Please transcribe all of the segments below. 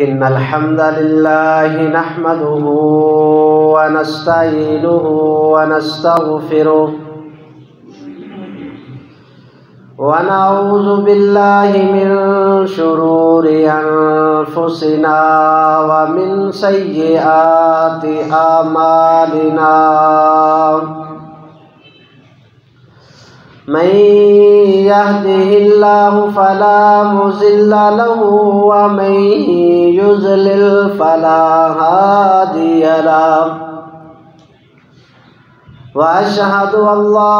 इन्नल हम्दलिल्लाहि नहमदुहु व नस्तईनुहु व नस्तगफिरुह व नऊज़ु बिल्लाहि मिन शुरूरि अनफुसिना व मिन सय्यिआति आमालिना। मन यहदिहिल्लाहु फला मुज़िल्ल लहु व मन युज़लिल फला हादिय लहु। व अशहदु अल्ला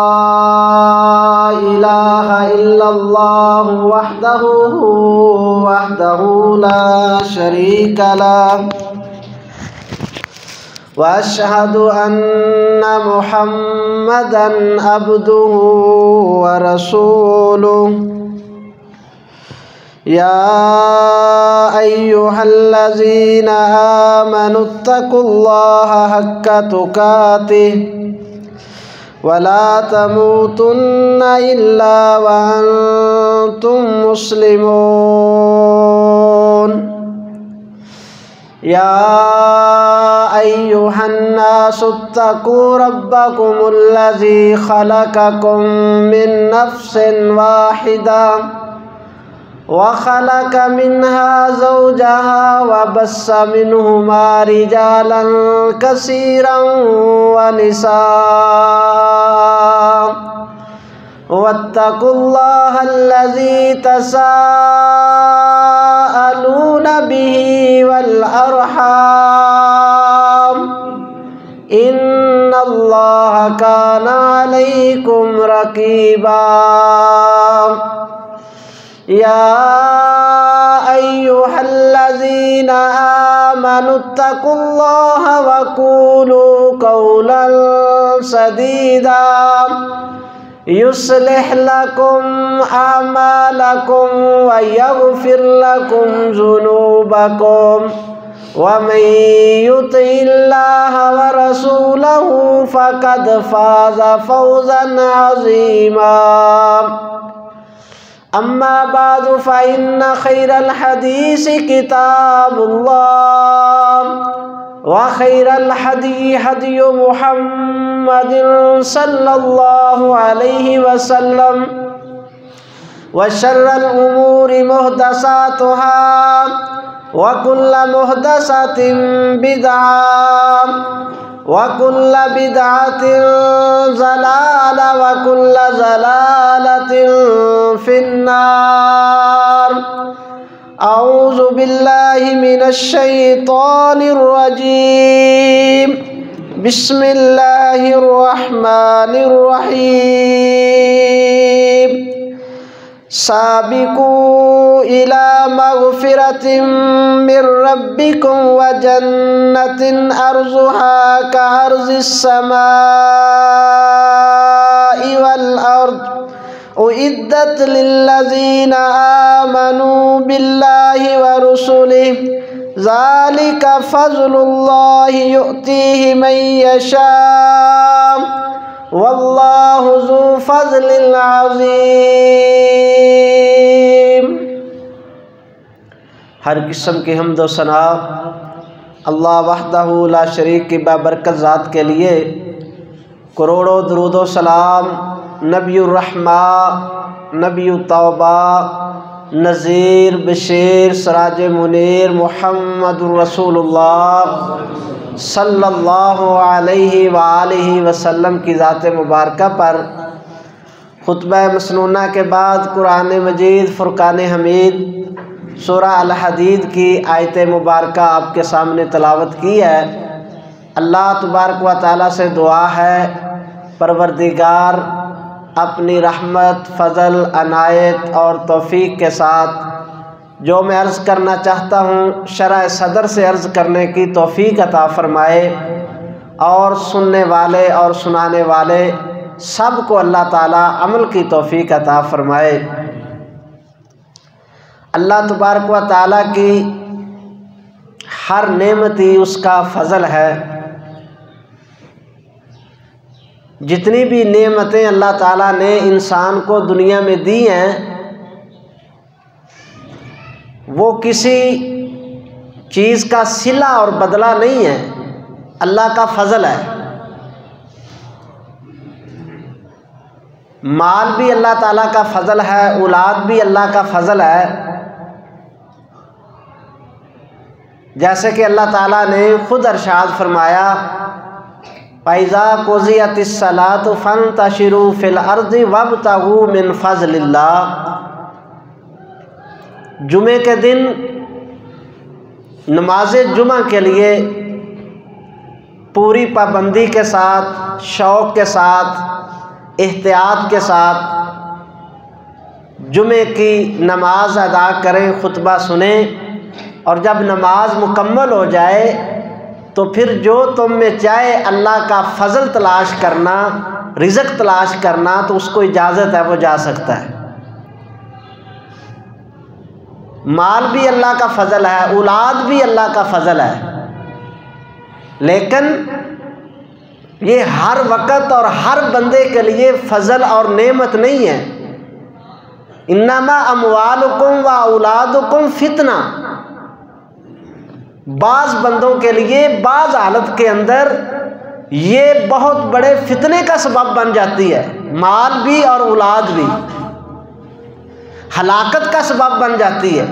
इलाहा इल्लल्लाहु वहदहु ला शरीक लहु व अशहदु अन्ना मुहम्मदन अब्दुहु व रसूलुहु। या अय्युहल्लज़ीना आमनुत्तकुल्लाहा हक्का तुकातिह वला तमूतुन्ना इल्ला व अंतुम मुस्लिमून। या अय्युहन्नासुत्तकू रब्बकुमुल्लज़ी खलक़कुम मिन नफ्सिन वाहिदा व खलक़ मिन्हा ज़ौजहा व बस्स मिन्हुमा रिजालन कसीरन व निसाअ वत्तकुल्लाहल्लज़ी तसाअलूना बिही वल अर्हाम इन्नल्लाहा काना अलैकुम रकीबा। या अय्युहल्लज़ीना आमनुत्तकुल्लाहा व क़ूलू क़ौलन सदीदा युस्लिह लकुम अमालकुम व यग़फिर लकुम ज़ुनूबकुम व मन युतिइल्लाहा व रसूलहु फ़क़द फ़ाज़ फ़ौज़न अज़ीमा। अम्मा बादु फ़इन्न खैरल हदीसी किताबुल्लाह व खैरल हदी हदी मुहम्मदिन सल्लल्लाहु अलैहि वसल्लम व शर्रल उमूरि मुहदसातुहा व कुल्लु मुहदसतिन बिदअह व कुल्लु बिदअतिन ज़लाला व कुल्लु ज़लालतिन फिन्नार। औज़ु बिल्लाहि मिनश शैतानिर रजीम। बिस्मिल्लाहिर रहमानिर रहीम। साबिकू इला मग़फ़िरतिन मिर रब्बिकुम व जन्नतिन अर्ज़ुहा कअर्ज़िस समाई वल अर्ज़ उइद्दत लिल्लज़ीना आमनू बिल्लाहि व रुसुलिहि ज़ालिका फ़ज़्लुल्लाहि युअतीहि मन यशा वल्लाहु ज़ू फ़ज़्लिल अज़ीम। हर किस्म की हम्द व सना अल्लाह वहदहु ला शरीक की बाबरकत ज़ात के लिए करोड़ों दुरूद व सलाम नबीउर रहमा नबीउत तौबा नज़ीर बशीर सराज मुनीर मुहम्मदुर रसूलुल्लाह सल्लल्लाहु अलैहि व आलिहि वसल्लम की ज़ात मुबारका पर खुतबा मसनूना के बाद कुरान मजीद फ़ुरक़ान हमीद सूरा अल हदीद की आयत मुबारका आपके सामने तलावत की है। अल्लाह तबारक व तआला से दुआ है परवरदिगार अपनी रहमत फ़ज़ल अनायत और तौफ़ीक़ के साथ जो मैं अर्ज़ करना चाहता हूँ शरह सदर से अर्ज़ करने की तौफ़ीक़ अता फ़रमाए और सुनने वाले और सुनाने वाले सब को अल्लाह ताला अमल की तौफ़ीक़ अता फ़रमाए। अल्लाह तबारक व तआला की हर नेमत ही उसका फ़ज़ल है। जितनी भी नेमतें अल्लाह ताला ने इंसान को दुनिया में दी हैं वो किसी चीज़ का सिला और बदला नहीं है, अल्लाह का फजल है। माल भी अल्लाह ताला का फजल है, औलाद भी अल्लाह का फजल है। जैसे कि अल्लाह ताला ने खुद इरशाद फरमाया, फ़ैज़ा क़ुज़ियतिस सलातु फ़ंतशिरू फ़िल अर्ज़ि वब्तगू मिन फ़ज़लिल्लाह। जुमे के दिन नमाज जुमा के लिए पूरी पाबंदी के साथ, शौक़ के साथ, एहतियात के साथ जुमे की नमाज अदा करें, खुतबा सुने, और जब नमाज मुकम्मल हो जाए तो फिर जो तुम में चाहे अल्लाह का फजल तलाश करना, रिज़्क़ तलाश करना, तो उसको इजाज़त है, वो जा सकता है। माल भी अल्लाह का फजल है, औलाद भी अल्लाह का फजल है, लेकिन ये हर वक़्त और हर बंदे के लिए फजल और नेमत नहीं है। इन्नमा अमवालुकुम व औलादुकुम फितना। बाज़ बंदों के लिए बाज़ हालत के अंदर ये बहुत बड़े फितने का सबब बन जाती है। माल भी और औलाद भी हलाकत का सबब बन जाती है,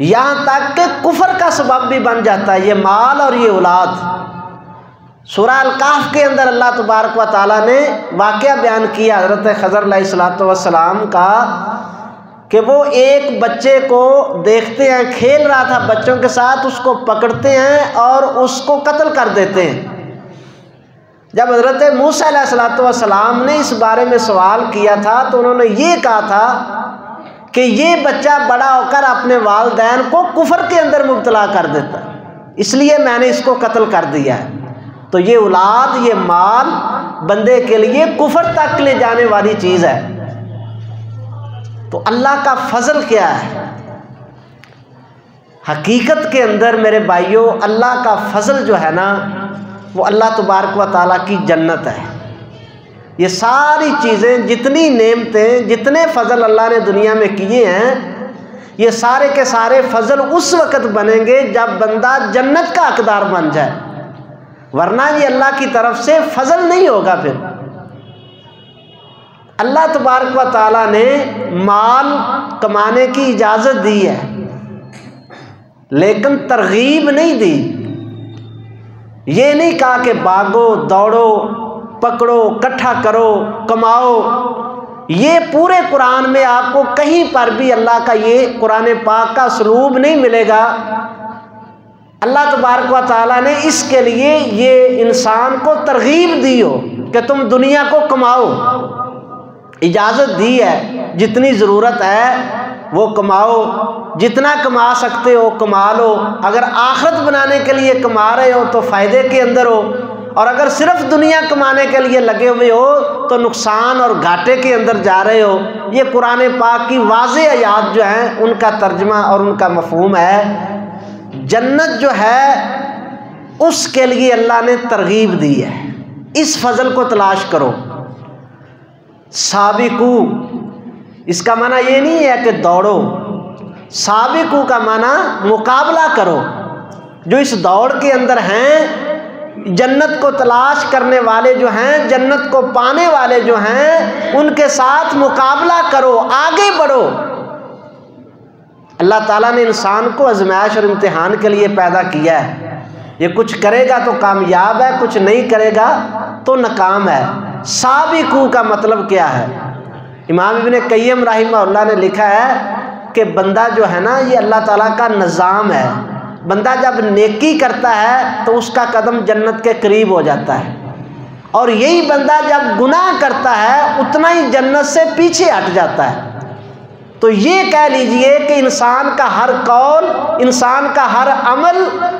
यहाँ तक कि कुफर का सबब भी बन जाता है ये माल और ये औलाद। सूरह अल-कहफ़ के अंदर अल्लाह तबारक व तआला ने वाक़या बयान किया हज़रत खज़र अलैहिस्सलातु वस्सलाम का, कि वो एक बच्चे को देखते हैं, खेल रहा था बच्चों के साथ, उसको पकड़ते हैं और उसको कत्ल कर देते हैं। जब हज़रत मूसा अलैहिस्सलातु वस्सलाम ने इस बारे में सवाल किया था तो उन्होंने ये कहा था कि ये बच्चा बड़ा होकर अपने वालिदैन को कुफर के अंदर मुब्तला कर देता, इसलिए मैंने इसको कत्ल कर दिया है। तो ये औलाद, ये माल बंदे के लिए कुफर तक ले जाने वाली चीज़ है। तो अल्लाह का फजल क्या है? हकीकत के अंदर मेरे भाइयों, अल्लाह का फजल जो है ना, वो अल्लाह तबारक व तआला की जन्नत है। ये सारी चीज़ें, जितनी नेमतें, जितने फ़ज़ल अल्लाह ने दुनिया में किए हैं, ये सारे के सारे फ़ज़ल उस वक़्त बनेंगे जब बंदा जन्नत का हक़दार बन जाए, वरना ये अल्लाह की तरफ से फ़ज़ल नहीं होगा। फिर अल्लाह तबारक व तआला ने माल कमाने की इजाज़त दी है, लेकिन तरगीब नहीं दी। ये नहीं कहा कि भागो, दौड़ो, पकड़ो, इकट्ठा करो, कमाओ। ये पूरे कुरान में आपको कहीं पर भी अल्लाह का ये कुरान पाक का उसलूब नहीं मिलेगा। अल्लाह तबारक व तआला ने इसके लिए ये इंसान को तरगीब दी हो कि तुम दुनिया को कमाओ, इजाज़त दी है, जितनी ज़रूरत है वो कमाओ, जितना कमा सकते हो कमा लो। अगर आखिरत बनाने के लिए कमा रहे हो तो फ़ायदे के अंदर हो, और अगर सिर्फ दुनिया कमाने के लिए लगे हुए हो तो नुकसान और घाटे के अंदर जा रहे हो। ये कुरान पाक की वाज़ेह आयात जो हैं उनका तर्जमा और उनका मफ़हूम है। जन्नत जो है उसके लिए अल्लाह ने तरगीब दी है, इस फजल को तलाश करो। साबिकू, इसका माना ये नहीं है कि दौड़ो, साबिकू का माना मुकाबला करो। जो इस दौड़ के अंदर हैं, जन्नत को तलाश करने वाले जो हैं, जन्नत को पाने वाले जो हैं, उनके साथ मुकाबला करो, आगे बढ़ो। अल्लाह ताला ने इंसान को आज़माइश और इम्तिहान के लिए पैदा किया है। ये कुछ करेगा तो कामयाब है, कुछ नहीं करेगा तो नाकाम है। साबिकू का मतलब क्या है? इमाम इब्न क़य्यिम रहमहुल्लाह ने लिखा है कि बंदा जो है ना, ये अल्लाह ताला का निज़ाम है। बंदा जब नेकी करता है तो उसका कदम जन्नत के करीब हो जाता है, और यही बंदा जब गुनाह करता है उतना ही जन्नत से पीछे हट जाता है। तो ये कह लीजिए कि इंसान का हर कौल, इंसान का हर अमल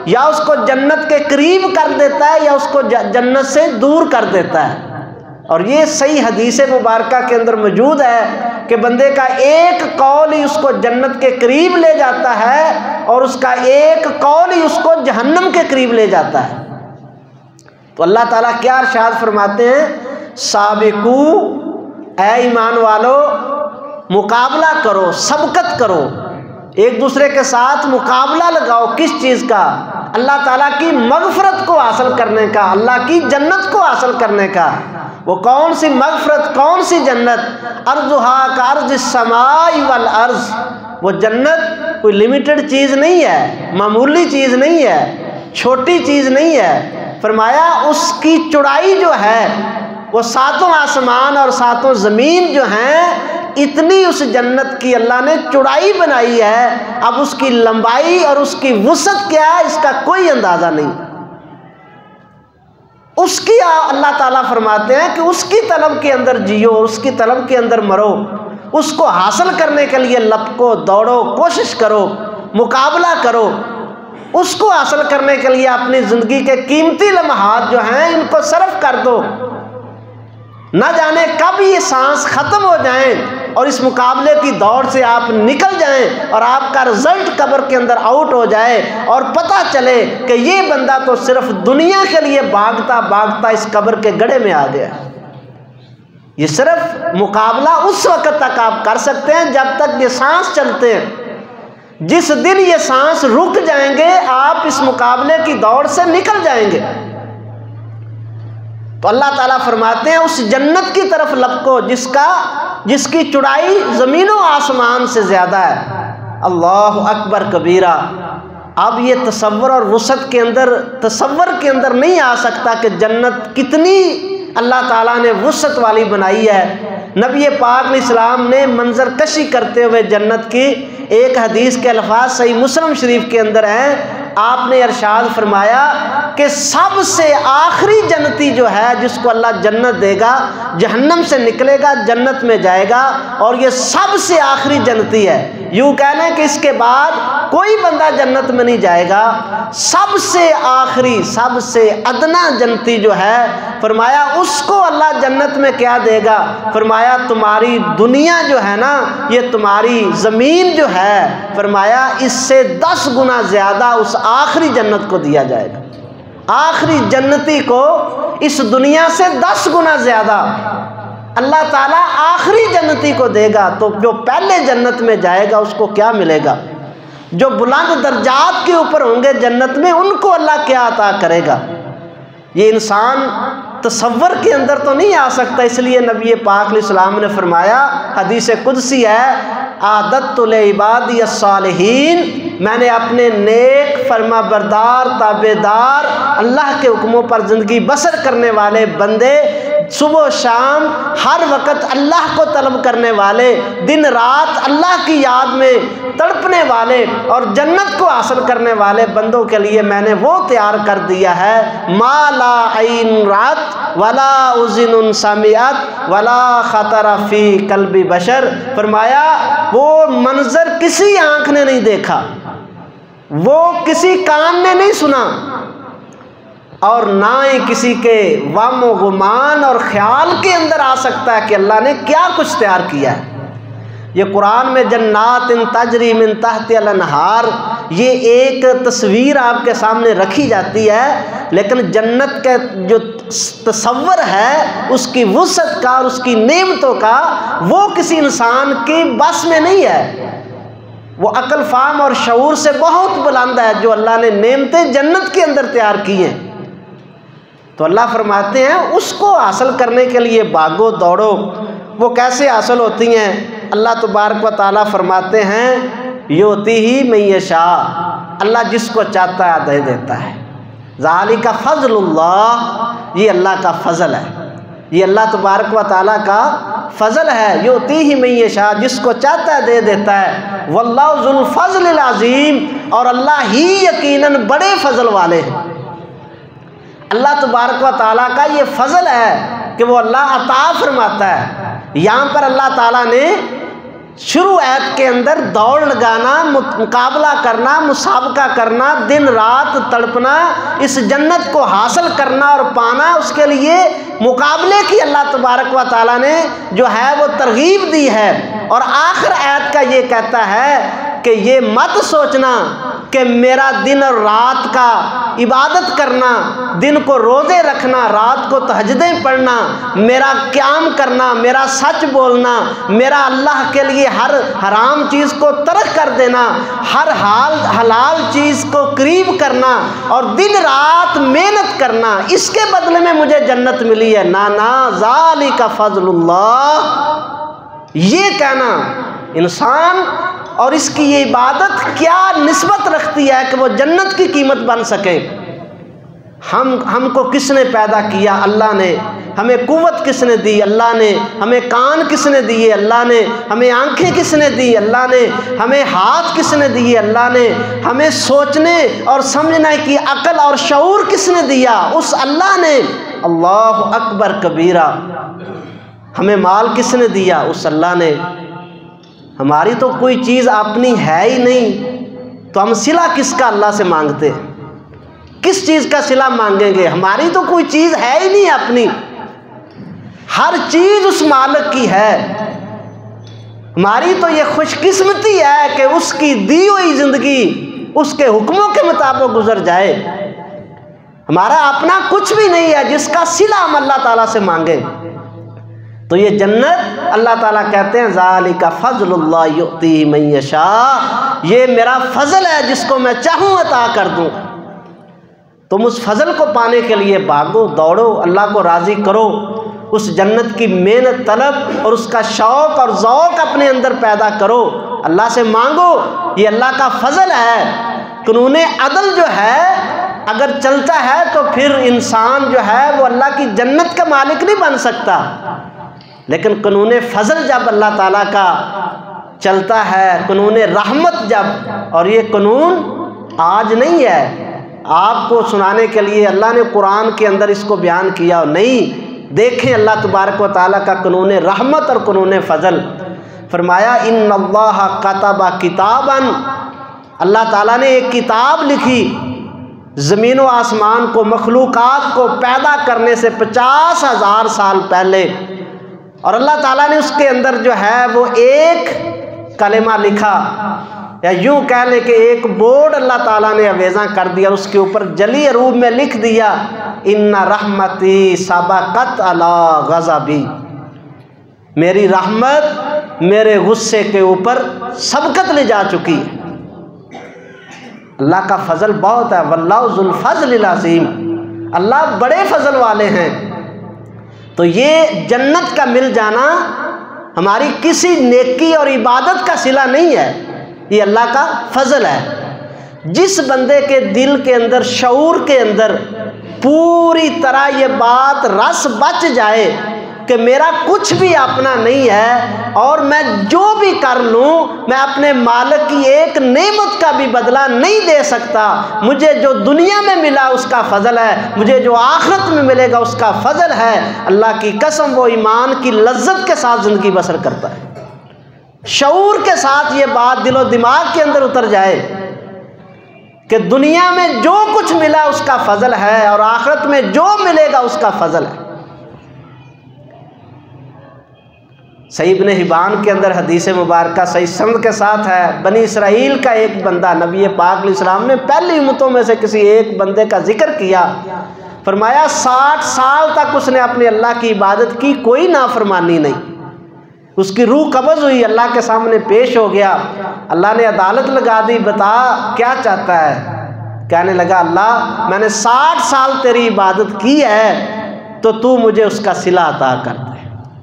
या उसको जन्नत के करीब कर देता है या उसको जन्नत से दूर कर देता है। और ये सही हदीस मुबारका के अंदर मौजूद है कि बंदे का एक कौल ही उसको जन्नत के करीब ले जाता है और उसका एक कौल ही उसको जहन्नम के करीब ले जाता है। तो अल्लाह ताला क्या इरशाद फरमाते हैं? साबिकू, ऐ ईमान वालो, मुकाबला करो, सबकत करो। एक दूसरे के साथ मुकाबला लगाओ। किस चीज़ का? अल्लाह ताला की मगफरत को हासिल करने का, अल्लाह की जन्नत को हासिल करने का। वो कौन सी मगफरत, कौन सी जन्नत? अर्जुहा का अर्ज समाई वल अर्ज। वो जन्नत कोई लिमिटेड चीज़ नहीं है, मामूली चीज़ नहीं है, छोटी चीज़ नहीं है। फरमाया उसकी चौड़ाई जो है वो सातों आसमान और सातों ज़मीन जो हैं, इतनी उस जन्नत की अल्लाह ने चौड़ाई बनाई है। अब उसकी लंबाई और उसकी वुसअत क्या है, इसका कोई अंदाज़ा नहीं। उसकी अल्लाह ताला फरमाते हैं कि उसकी तलब के अंदर जियो, उसकी तलब के अंदर मरो, उसको हासिल करने के लिए लपको, दौड़ो, कोशिश करो, मुकाबला करो। उसको हासिल करने के लिए अपनी ज़िंदगी के कीमती लम्हात जो हैं इनको सर्फ कर दो। न जाने कब ये सांस ख़त्म हो जाएं और इस मुकाबले की दौड़ से आप निकल जाएं और आपका रिजल्ट कब्र के अंदर आउट हो जाए और पता चले कि ये बंदा तो सिर्फ दुनिया के लिए भागता भागता इस कब्र के गड्ढे में आ गया। ये सिर्फ मुकाबला उस वक्त तक आप कर सकते हैं जब तक ये सांस चलते हैं। जिस दिन ये सांस रुक जाएंगे आप इस मुकाबले की दौड़ से निकल जाएंगे। तो अल्लाह ताला फरमाते हैं उस जन्नत की तरफ लपको जिसकी चौड़ाई ज़मीनों आसमान से ज़्यादा है। अल्लाह अकबर कबीरा। अब ये तसव्वुर और वुसअत के अंदर, तसव्वुर के अंदर नहीं आ सकता कि जन्नत कितनी अल्लाह ताला ने वुसअत वाली बनाई है। नबी पाक अलैहिस्सलाम ने मंजर कशी करते हुए जन्नत की एक हदीस के अल्फाज सही मुस्लिम शरीफ के अंदर हैं। आपने इरशाद फरमाया कि सबसे आखिरी जन्नती जो है, जिसको अल्लाह जन्नत देगा, जहन्नम से निकलेगा, जन्नत में जाएगा, और ये सबसे आखिरी जन्नती है। यूँ कह लें कि इसके बाद कोई बंदा जन्नत में नहीं जाएगा। सबसे आखिरी, सबसे अदना जन्नती जो है, फरमाया उसको अल्लाह जन्नत में क्या देगा? फरमाया तुम्हारी दुनिया जो है ना, ये तुम्हारी ज़मीन जो है, फरमाया इससे 10 गुना ज़्यादा उस आखिरी जन्नत को दिया जाएगा। आखिरी जन्नती को इस दुनिया से 10 गुना ज़्यादा अल्लाह ताला आखिरी जन्नती को देगा। तो जो पहले जन्नत में जाएगा उसको क्या मिलेगा? जो बुलंद दर्जात के ऊपर होंगे जन्नत में, उनको अल्लाह क्या अता करेगा? ये इंसान तसव्वुर के अंदर तो नहीं आ सकता। इसलिए नबी पाक अलैहिस्सलाम ने फरमाया, हदीस कुदसी है, आदतुल इबादी अस्सालिहीन, मैंने अपने नेक फरमा बरदार ताबेदार अल्लाह के हुक्मों पर ज़िंदगी बसर करने वाले बंदे, सुबह शाम हर वक्त अल्लाह को तलब करने वाले, दिन रात अल्लाह की याद में तड़पने वाले और जन्नत को हासिल करने वाले बंदों के लिए मैंने वो तैयार कर दिया है, माला ऐन रात वला उज़ुन समिअत वला खतरा फी कल्बी बशर। फरमाया वो मंजर किसी आँख ने नहीं देखा, वो किसी कान ने नहीं सुना, और ना ही किसी के वामो गुमान और ख्याल के अंदर आ सकता है कि अल्लाह ने क्या कुछ तैयार किया है। ये कुरान में जन्नातिन तजरी मिन तहतिल अनहार, ये एक तस्वीर आपके सामने रखी जाती है, लेकिन जन्नत का जो तसव्वुर है उसकी वुसअत का और उसकी नेमतों का, वो किसी इंसान के बस में नहीं है। वो अक्ल फाम और शऊर से बहुत बुलंद है जो अल्लाह ने नेमतें जन्नत के अंदर तैयार की हैं। तो अल्लाह फरमाते हैं उसको हासिल करने के लिए भागो दौड़ो। वो कैसे हासिल होती हैं? अल्लाह तबारक व तआला फरमाते हैं, योती ही मैं यशा, अल्लाह जिसको चाहता है दे देता है। ज़ालिका फ़ज़लुल्लाह, ये अल्लाह का फ़ज़ल है, ये अल्लाह तबारक व तआला का फ़ज़ल है। योती ही मैं यशा, जिसको चाहता है दे देता है। वल्लाहु ज़ुल फ़ज़लिल अज़ीम, और अल्लाह ही यकीनन बड़े फ़ज़ल वाले हैं। अल्लाह तबारक व तआला का ये फ़ज़ल है कि वो अल्लाह अता फरमाता है। यहाँ पर अल्लाह ताला ने शुरू आयत के अंदर दौड़ लगाना, मुकाबला करना, मुसाबका करना, दिन रात तड़पना, इस जन्नत को हासिल करना और पाना, उसके लिए मुकाबले की अल्लाह तबारक व तआला ने जो है वो तरगीब दी है। और आखिर आयत का ये कहता है कि ये मत सोचना कि मेरा दिन और रात का इबादत करना, दिन को रोज़े रखना, रात को तहज्जुदें पढ़ना, मेरा क़याम करना, मेरा सच बोलना, मेरा अल्लाह के लिए हर हराम चीज़ को तर्क कर देना, हर हलाल चीज़ को करीब करना और दिन रात मेहनत करना, इसके बदले में मुझे जन्नत मिली है। ना ना, ज़ालिका फ़ज़लुल्लाह, ये कहना इंसान और इसकी ये इबादत क्या निस्बत रखती है कि वो जन्नत की कीमत बन सके। हमको किसने पैदा किया? अल्लाह ने। हमें कुव्वत किसने दी? अल्लाह ने। हमें कान किसने दिए? अल्लाह ने। हमें आंखें किसने दी? अल्लाह ने। हमें हाथ किसने दिए? अल्लाह ने। हमें सोचने और समझने की अकल और शऊर किसने दिया? उस अल्लाह ने। अल्लाहु अकबर कबीरा। हमें माल किसने दिया? उस अल्लाह ने। हमारी तो कोई चीज़ अपनी है ही नहीं, तो हम सिला किसका अल्लाह से मांगते? किस चीज़ का सिला मांगेंगे? हमारी तो कोई चीज़ है ही नहीं अपनी, हर चीज़ उस मालिक की है। हमारी तो ये खुशकिस्मती है कि उसकी दी हुई ज़िंदगी उसके हुक्मों के मुताबिक गुजर जाए। हमारा अपना कुछ भी नहीं है जिसका सिला हम अल्लाह ताला से मांगे। तो ये जन्नत अल्लाह ताला कहते हैं ज़ालिका फ़ज़लुल्लाह युअतीहि मन यशा, ये मेरा फजल है जिसको मैं चाहूँ अता कर दूँ। तुम उस फजल को पाने के लिए भागो, दौड़ो, अल्लाह को राज़ी करो, उस जन्नत की मेहनत तलब और उसका शौक़ और ज़ौक़ अपने अंदर पैदा करो, अल्लाह से मांगो। ये अल्लाह का फजल है। कानूने अदल जो है अगर चलता है तो फिर इंसान जो है वो अल्लाह की जन्नत का मालिक नहीं बन सकता। लेकिन कानून फजल जब अल्लाह ताला का चलता है, कानून रहमत जब, और ये कानून आज नहीं है आपको सुनाने के लिए, अल्लाह ने कुरान के अंदर इसको बयान किया और नहीं, देखें अल्लाह तबारक व तआला का कानून रहमत और कानून फजल। फरमाया इन्नल्लाह कतबा किताबन, अल्लाह ताला ने एक किताब लिखी ज़मीन व आसमान को, मखलूक़ात को पैदा करने से 50,000 साल पहले, और अल्लाह ताला ने उसके अंदर जो है वो एक कलेमा लिखा, या यूँ कह ले कि एक बोर्ड अल्लाह ताला ने अवेज़ा कर दिया, उसके ऊपर जली रूप में लिख दिया इन्ना रहमती सबक़त अला ग़ज़बी, मेरी रहमत मेरे गुस्से के ऊपर सबकत ले जा चुकी है। अल्लाह का फजल बहुत है, वल्लाहु ज़ुल फ़ज़लिल अज़ीम, अल्लाह बड़े फजल वाले हैं। तो ये जन्नत का मिल जाना हमारी किसी नेकी और इबादत का सिला नहीं है, ये अल्लाह का फजल है। जिस बंदे के दिल के अंदर, शऊर के अंदर पूरी तरह ये बात रस बच जाए कि मेरा कुछ भी अपना नहीं है और मैं जो भी कर लूँ मैं अपने मालिक की एक नेमत का भी बदला नहीं दे सकता, मुझे जो दुनिया में मिला उसका फ़ज़ल है, मुझे जो आखिरत में मिलेगा उसका फ़ज़ल है। अल्लाह की कसम वो ईमान की लज्जत के साथ ज़िंदगी बसर करता है। शऊर के साथ ये बात दिलो दिमाग के अंदर उतर जाए कि दुनिया में जो कुछ मिला उसका फ़ज़ल है और आखिरत में जो मिलेगा उसका फ़ज़ल है। सही इब्ने हिब्बान के अंदर हदीस मुबारक सही सनद के साथ है, बनी इसराइल का एक बंदा, नबी पाक अलैहिस्सलाम ने पहली उम्मतों में से किसी एक बंदे का जिक्र किया, फरमाया 60 साल तक उसने अपने अल्लाह की इबादत की, कोई नाफरमानी नहीं। उसकी रूह कब्ज़ हुई, अल्लाह के सामने पेश हो गया, अल्लाह ने अदालत लगा दी, बता क्या चाहता है? कहने लगा अल्लाह मैंने 60 साल तेरी इबादत की है तो तू मुझे उसका सिला अता कर दे।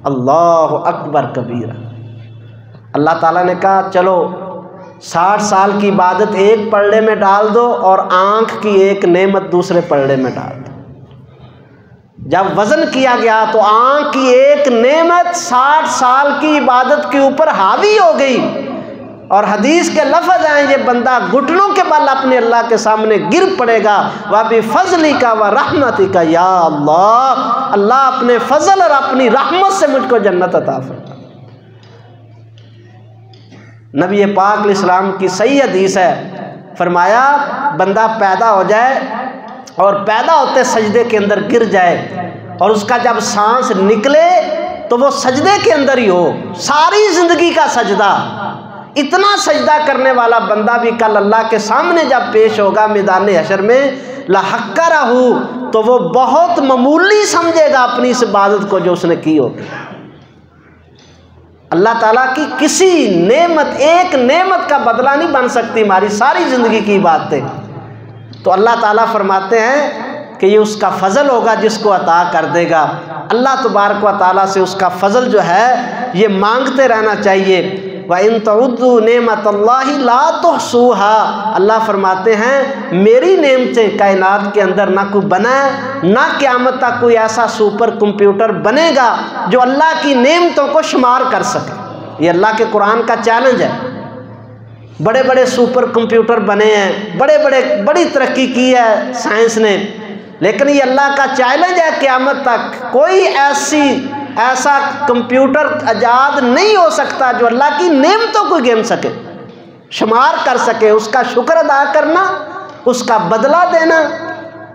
अल्लाह अकबर कबीरा। अल्लाह ताला ने कहा चलो 60 साल की इबादत एक पलड़े में डाल दो और आँख की एक नेमत दूसरे पलड़े में डाल दो। जब वज़न किया गया तो आँख की एक नेमत 60 साल की इबादत के ऊपर हावी हो गई, और हदीस के लफ्ज़ हैं ये बंदा घुटनों के बल अपने अल्लाह के सामने गिर पड़ेगा, व बिफ़ज़ली का व रहमती का, या अल्लाह, अल्लाह अपने फजल और अपनी रहमत से मुझको जन्नत अता फरमा। नबी पाक अलैहिस्सलाम की सही हदीस है, फरमाया बंदा पैदा हो जाए और पैदा होते सजदे के अंदर गिर जाए और उसका जब सांस निकले तो वो सजदे के अंदर ही हो, सारी ज़िंदगी का सजदा, इतना सजदा करने वाला बंदा भी कल अल्लाह के सामने जब पेश होगा मैदान हशर में, लहक्करहू, तो वो बहुत मामूली समझेगा अपनी इस इबादत को जो उसने की होगी। अल्लाह ताला की किसी नेमत, एक नेमत का बदला नहीं बन सकती हमारी सारी ज़िंदगी की बातें। तो अल्लाह ताला फरमाते हैं कि ये उसका फ़ज़ल होगा जिसको अता कर देगा। अल्लाह तबारक व तआला से उसका फ़ज़ल जो है ये मांगते रहना चाहिए। व इन तउद्दू नेमतल्लाहि ला तुहसूहा, अल्लाह फरमाते हैं मेरी नेमतें कायनात के अंदर ना कोई बना है, ना क़यामत तक कोई ऐसा सुपर कंप्यूटर बनेगा जो अल्लाह की नेमतों को शुमार कर सके। ये अल्लाह के कुरान का चैलेंज है। बड़े बड़े सुपर कंप्यूटर बने हैं, बड़ी तरक्की की है साइंस ने, लेकिन ये अल्लाह का चैलेंज है क़यामत तक कोई ऐसा कंप्यूटर आज़ाद नहीं हो सकता जो अल्लाह की नेमतों को गिन सके, शुमार कर सके, उसका शुक्र अदा करना, उसका बदला देना,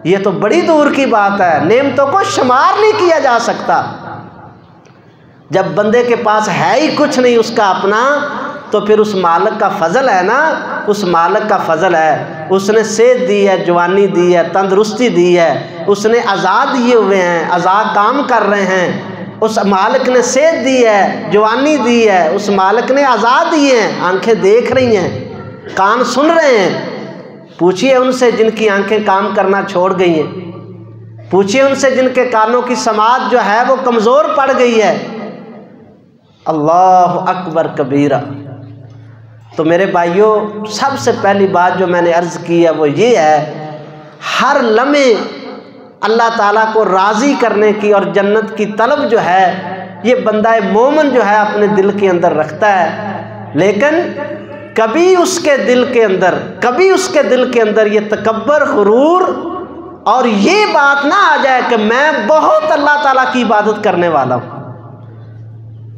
ये तो बड़ी दूर की बात है। नेमतों को शुमार नहीं किया जा सकता। जब बंदे के पास है ही कुछ नहीं उसका अपना, तो फिर उस मालिक का फ़ज़ल है ना, उस मालिक का फ़ज़ल है। उसने सेहत दी है, जवानी दी है, तंदुरुस्ती दी है, उसने आज़ाद दिए हुए हैं, आज़ाद काम कर रहे हैं। उस मालिक ने सेहत दी है, जवानी दी है, उस मालिक ने आज़ाद दिए हैं, आंखें देख रही हैं, कान सुन रहे हैं। पूछिए उनसे जिनकी आंखें काम करना छोड़ गई हैं, पूछिए उनसे जिनके कानों की समात जो है वो कमज़ोर पड़ गई है। अल्लाह अकबर कबीरा। तो मेरे भाइयों, सबसे पहली बात जो मैंने अर्ज़ की है वो ये है, हर लम्हे अल्लाह ताला को राज़ी करने की और जन्नत की तलब जो है ये बंदा मोमिन जो है अपने दिल के अंदर रखता है। लेकिन कभी उसके दिल के अंदर ये तकब्बर, गुरूर और ये बात ना आ जाए कि मैं बहुत अल्लाह ताला की इबादत करने वाला हूँ।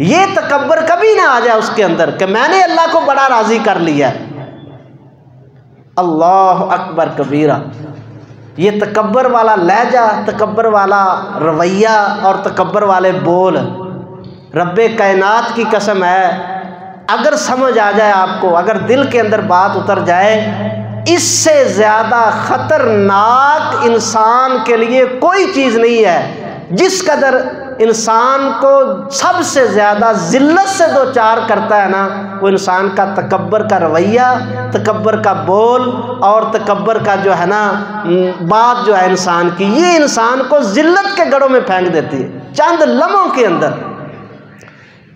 ये तकब्बर कभी ना आ जाए उसके अंदर कि मैंने अल्लाह को बड़ा राज़ी कर लिया। अल्लाह अकबर कबीरा। ये तकब्बर वाला लहजा, तकब्बर वाला रवैया और तकब्बर वाले बोल, रब्बे कायनात की कसम है, अगर समझ आ जाए आपको, अगर दिल के अंदर बात उतर जाए, इससे ज़्यादा ख़तरनाक इंसान के लिए कोई चीज़ नहीं है। जिस कदर इंसान को सबसे ज़्यादा ज़िल्लत से दो चार करता है ना, वो इंसान का तकब्बर का रवैया, तकब्बर का बोल और तकब्बर का जो है ना बात जो है इंसान की, ये इंसान को ज़िल्लत के गढ़ों में फेंक देती है चंद लम्हों के अंदर।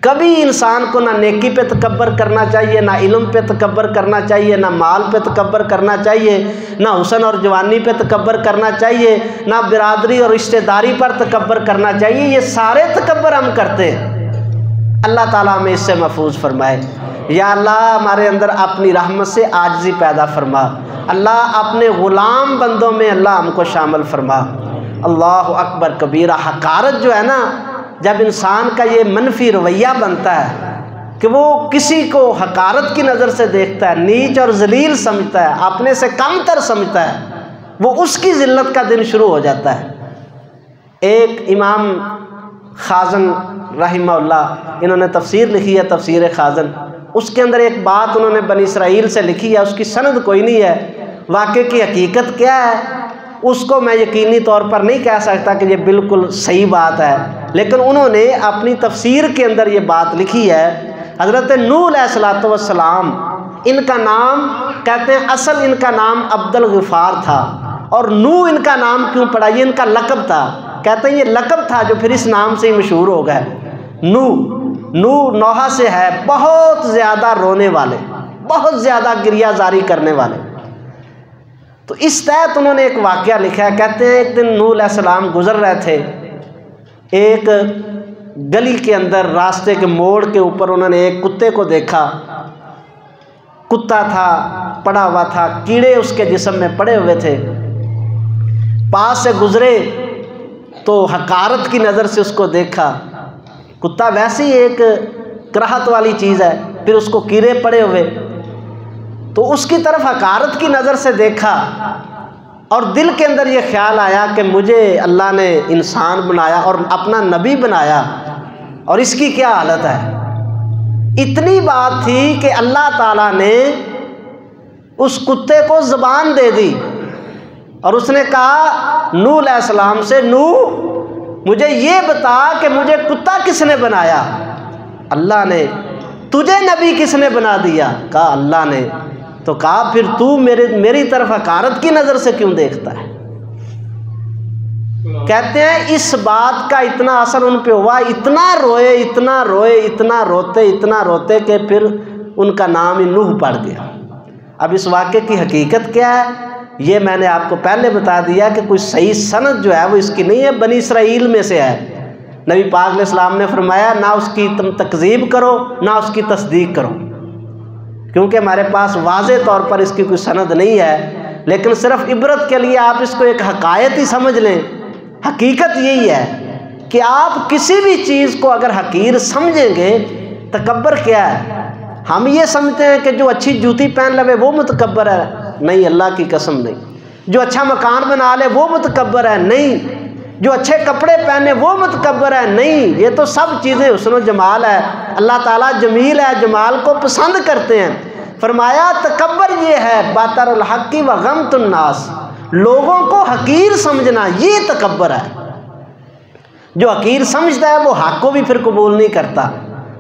कभी इंसान को ना नेकी पे तकब्बर करना चाहिए, ना इल्म पे तकब्बर करना चाहिए, ना माल पे तकब्बर करना चाहिए, ना हुस्न और जवानी पे तकब्बर करना चाहिए, ना बिरादरी और रिश्तेदारी पर तकब्बर करना चाहिए। ये सारे तकब्बर हम करते हैं। अल्लाह ताला हमें इससे महफूज फरमाए। या अल्लाह हमारे अंदर अपनी रहमत से आजिज़ी पैदा फरमा। अल्लाह अपने ग़ुलाम बंदों में अल्लाह हमको शामिल फरमा। अल्लाह अकबर कबीरा। हकारत जो है ना, जब इंसान का ये मनफी रवैया बनता है कि वो किसी को हकारत की नज़र से देखता है, नीच और जलील समझता है, अपने से कमतर समझता है, वो उसकी ज़िल्लत का दिन शुरू हो जाता है। एक इमाम खाज़न रहिमहुल्लाह, इन्होंने तफसीर लिखी है, तफसीर खाज़न, उसके अंदर एक बात उन्होंने बनी इसराइल से लिखी है, उसकी सनद कोई नहीं है, वाक़े की हकीकत क्या है उसको मैं यकीनी तौर पर नहीं कह सकता कि ये बिल्कुल सही बात है, लेकिन उन्होंने अपनी तफसीर के अंदर ये बात लिखी है। हज़रत नूह अलैहिस्सलाम, इनका नाम कहते हैं, असल इनका नाम अब्दुल गफ़ार था, और नूह इनका नाम क्यों पड़ा, ये इनका लक़ब था। कहते हैं ये लक़ब था जो फिर इस नाम से ही मशहूर हो गए। नूह नोहा से है, बहुत ज़्यादा रोने वाले, बहुत ज़्यादा गिरियाजारी करने वाले। तो इस तहत उन्होंने एक वाक़या लिखा है। कहते हैं एक दिन नूह अलैहिस्सलाम गुज़र रहे थे, एक गली के अंदर रास्ते के मोड़ के ऊपर उन्होंने एक कुत्ते को देखा। कुत्ता था, पड़ा हुआ था, कीड़े उसके जिस्म में पड़े हुए थे। पास से गुज़रे तो हकारत की नज़र से उसको देखा। कुत्ता वैसे ही एक कराहत वाली चीज़ है, फिर उसको कीड़े पड़े हुए, तो उसकी तरफ हकारत की नज़र से देखा और दिल के अंदर ये ख्याल आया कि मुझे अल्लाह ने इंसान बनाया और अपना नबी बनाया, और इसकी क्या हालत है। इतनी बात थी कि अल्लाह ताला ने उस कुत्ते को ज़बान दे दी और उसने कहा नूह अलैहिस्सलाम से, नूह मुझे ये बता कि मुझे कुत्ता किसने बनाया? अल्लाह ने। तुझे नबी किसने बना दिया? कहा अल्लाह ने। तो कहा फिर तू मेरी तरफ हकारत की नज़र से क्यों देखता है? कहते हैं इस बात का इतना असर उन पे हुआ, इतना रोए इतना रोए, इतना रोते कि फिर उनका नाम ही नूह पड़ गया। अब इस वाक़े की हकीकत क्या है ये मैंने आपको पहले बता दिया कि कोई सही सनद जो है वो इसकी नहीं है, बनी इसराइल में से है। नबी पाक अलैहि सलाम ने फरमाया ना उसकी तुम तकज़ीब करो ना उसकी तस्दीक करो, क्योंकि हमारे पास वाज़े तौर पर इसकी कोई सनद नहीं है। लेकिन सिर्फ इबरत के लिए आप इसको एक हकायत ही समझ लें। हकीकत यही है कि आप किसी भी चीज़ को अगर हकीर समझेंगे, तकब्बर क्या है? हम ये समझते हैं कि जो अच्छी जूती पहन लवे वो मुतकब्बर है, नहीं, अल्लाह की कसम नहीं। जो अच्छा मकान बना ले वो मुतकब्बर है, नहीं। जो अच्छे कपड़े पहने वो मुतकब्बर है, नहीं। ये तो सब चीज़ें हुस्न व जमाल है। अल्लाह ताला जमील है, जमाल को पसंद करते हैं। फरमाया तकब्बर ये है बातरुल हक़्क़ि व गमतुन नास, लोगों को हकीर समझना, ये तकब्बर है। जो हकीर समझता है वो हक़ को भी फिर कबूल नहीं करता।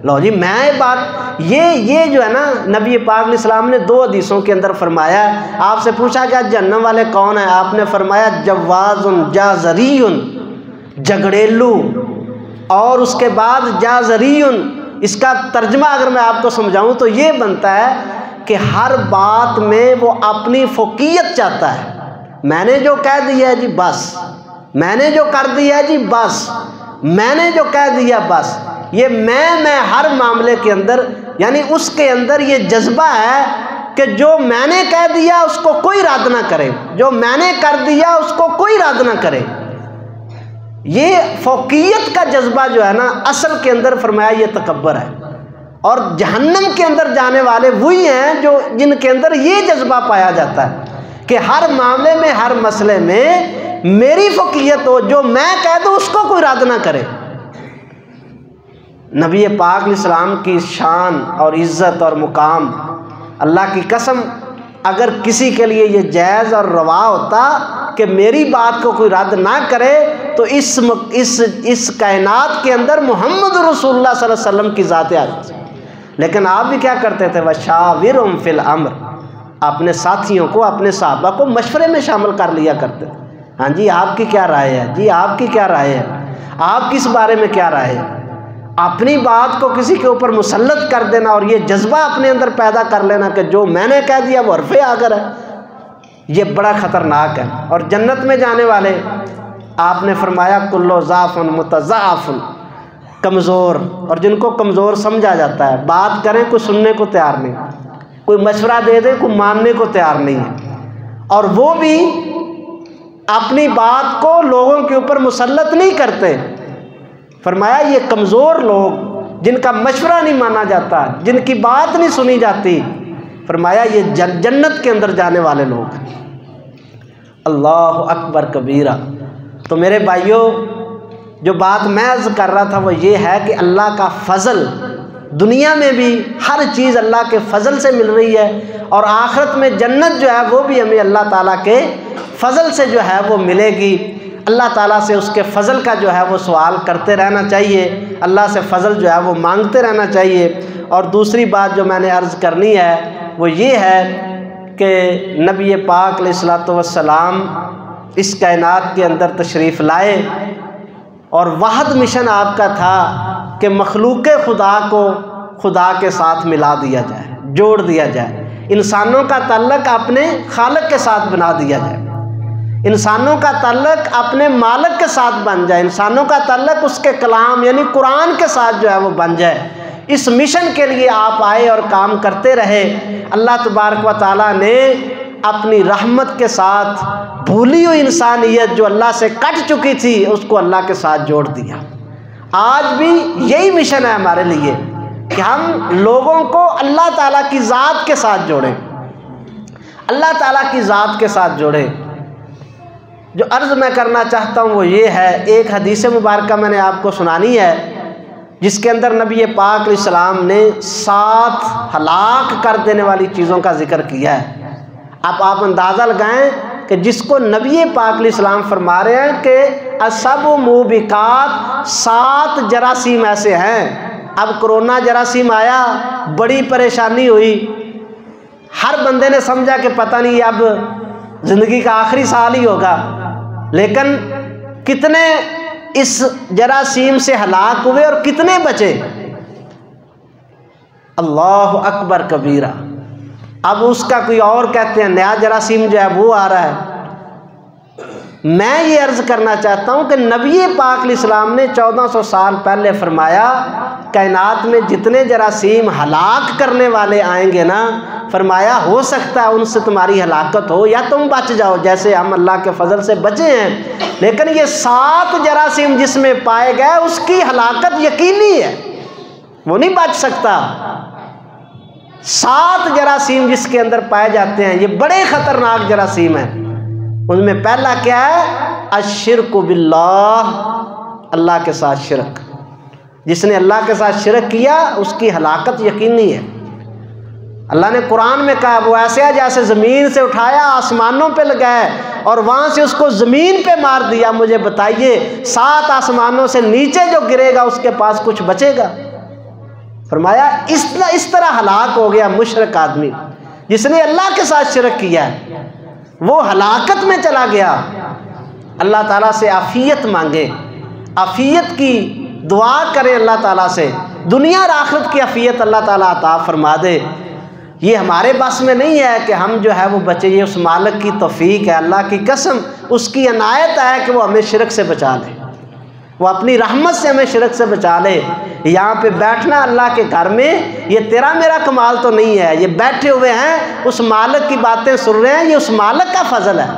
लो जी, मैं बात ये जो है ना, नबी पाक अलैहि सलाम ने 2 हदीसों के अंदर फरमाया। आपसे पूछा गया जहन्नम वाले कौन है? आपने फरमाया जवाज़ुन जाज़रीयुन, झगड़ेलू, और उसके बाद जाज़रीयुन। इसका तर्जमा अगर मैं आपको समझाऊं तो ये बनता है कि हर बात में वो अपनी फ़ोकियत चाहता है। मैंने जो कह दिया है जी बस, मैंने जो कर दिया है जी बस, मैंने जो कह दिया बस। ये मैं हर मामले के अंदर, यानी उसके अंदर ये जज्बा है कि जो मैंने कह दिया उसको कोई रद्द ना करे, जो मैंने कर दिया उसको कोई रद्द ना करे। ये फ़ौक़ियत का जज्बा जो है ना, असल के अंदर फरमाया ये तकब्बर है। और जहन्नम के अंदर जाने वाले वही हैं जो जिनके अंदर ये जज्बा पाया जाता है कि हर मामले में, हर मसले में मेरी फ़ौक़ियत हो, जो मैं कह दूँ उसको कोई रद्द ना करे। नबी पाक अलैहिस्सलाम की शान और इज़्ज़त और मुकाम, अल्लाह की कसम अगर किसी के लिए ये जायज़ और रवा होता कि मेरी बात को कोई रद्द ना करे तो इस कायनात के अंदर मोहम्मद रसूलुल्लाह सल्लल्लाहु अलैहि वसल्लम की ज़ात आ जाती। लेकिन आप भी क्या करते थे? वशाविरहुम फिल अम्र, अपने साथियों को, अपने सहाबा को मशवरे में शामिल कर लिया करते थे। हाँ जी, आपकी क्या राय है? जी आपकी क्या राय है? आप किस बारे में क्या राय है? अपनी बात को किसी के ऊपर मुसल्लत कर देना और ये जज्बा अपने अंदर पैदा कर लेना कि जो मैंने कह दिया वो हरफ़े आकर है, ये बड़ा ख़तरनाक है। और जन्नत में जाने वाले, आपने फरमाया कुल्लो ज़ाफ़ुन मुतज़ाफ़ुन, कमज़ोर, और जिनको कमज़ोर समझा जाता है, बात करें कोई सुनने को तैयार नहीं, कोई मशवरा दे दे कोई मानने को तैयार नहीं है, और वो भी अपनी बात को लोगों के ऊपर मुसल्लत नहीं करते। फरमाया ये कमज़ोर लोग जिनका मशवरा नहीं माना जाता, जिनकी बात नहीं सुनी जाती, फरमाया ये जन्नत के अंदर जाने वाले लोग। अल्लाह अकबर कबीरा। तो मेरे भाइयों, जो बात मैं अर्ज़ कर रहा था वो ये है कि अल्लाह का फ़ज़ल, दुनिया में भी हर चीज़ अल्लाह के फ़ज़ल से मिल रही है, और आखिरत में जन्नत जो है वो भी हमें अल्लाह ताला के फ़ज़ल से जो है वो मिलेगी। अल्लाह ताला से उसके फ़ज़ल का जो है वो सवाल करते रहना चाहिए, अल्लाह से फ़ज़ल जो है वो मांगते रहना चाहिए। और दूसरी बात जो मैंने अर्ज़ करनी है वो ये है कि नबी पाक अलैहिस्सलातु वस्सलाम इस कायनात के अंदर तशरीफ़ लाए, और वाहद मिशन आपका था कि मखलूक़ खुदा को खुदा के साथ मिला दिया जाए, जोड़ दिया जाए, इंसानों का ताल्लुक़ अपने खालिक के साथ बना दिया जाए, इंसानों का ताल्लुक़ अपने मालिक के साथ बन जाए, इंसानों का ताल्लुक़ उसके कलाम यानी कुरान के साथ जो है वो बन जाए। इस मिशन के लिए आप आए और काम करते रहे। अल्लाह तबारक व तआला ने अपनी रहमत के साथ भूली हुई इंसानियत जो अल्लाह से कट चुकी थी उसको अल्लाह के साथ जोड़ दिया। आज भी यही मिशन है हमारे लिए कि हम लोगों को अल्लाह ताला की ज़ात के साथ जोड़ें, अल्लाह ताला की ज़ात के साथ जोड़ें। जो अर्ज़ मैं करना चाहता हूँ वो ये है, एक हदीस मुबारका मैंने आपको सुनानी है। जिसके अंदर नबी पाक अलैहिस्सलाम ने 7 हलाक कर देने वाली चीज़ों का जिक्र किया है। अब आप अंदाज़ा लगाएं कि जिसको नबी पाक अलैहिस्सलाम फरमा रहे हैं कि असब मुबिकात 7 जरासीम ऐसे हैं। अब कोरोना जरासीम आया, बड़ी परेशानी हुई, हर बंदे ने समझा कि पता नहीं अब ज़िंदगी का आखिरी साल ही होगा, लेकिन कितने इस जरासीम से हलाक हुए और कितने बचे। अल्लाह अकबर कबीरा। अब उसका कोई और कहते हैं नया जरासीम जो है वो आ रहा है। मैं ये अर्ज़ करना चाहता हूँ कि नबी पाक अलैहिस्सलाम ने 1400 साल पहले फरमाया कायनात में जितने जरासीम हलाक करने वाले आएंगे ना, फरमाया हो सकता है उनसे तुम्हारी हलाकत हो या तुम बच जाओ, जैसे हम अल्लाह के फजल से बचे हैं। लेकिन ये 7 जरासीम जिसमें पाए गए उसकी हलाकत यकीनी है, वो नहीं बच सकता। 7 जरासीम जिसके अंदर पाए जाते हैं ये बड़े ख़तरनाक जरासीम हैं। उनमें पहला क्या है? अश्शिरकु बिल्लाह, अल्लाह के साथ शिरक। जिसने अल्लाह के साथ शिरक किया उसकी हलाकत यकीनी है। अल्लाह ने कुरान में कहा वो ऐसे है जैसे ज़मीन से उठाया आसमानों पे लगाया और वहाँ से उसको ज़मीन पे मार दिया। मुझे बताइए 7 आसमानों से नीचे जो गिरेगा उसके पास कुछ बचेगा? फरमाया इस तरह हलाक हो गया मुशरक आदमी जिसने अल्लाह के साथ शिरक किया है, वो हलाकत में चला गया। अल्लाह ताला से आफियत मांगे, आफियत की दुआ करें अल्लाह ताला से, दुनिया और आखिरत की आफियत अल्लाह ताला अता फरमा दे। ये हमारे बस में नहीं है कि हम जो है वो बचे, ये उस मालिक की तौफीक है। अल्लाह की कसम उसकी अनायत है कि वो हमें शिरक से बचा ले, वो अपनी रहमत से हमें शिरक से बचा ले। यहाँ पे बैठना अल्लाह के घर में ये तेरा मेरा कमाल तो नहीं है, ये बैठे हुए हैं उस मालिक की बातें सुन रहे हैं, ये उस मालिक का फजल है।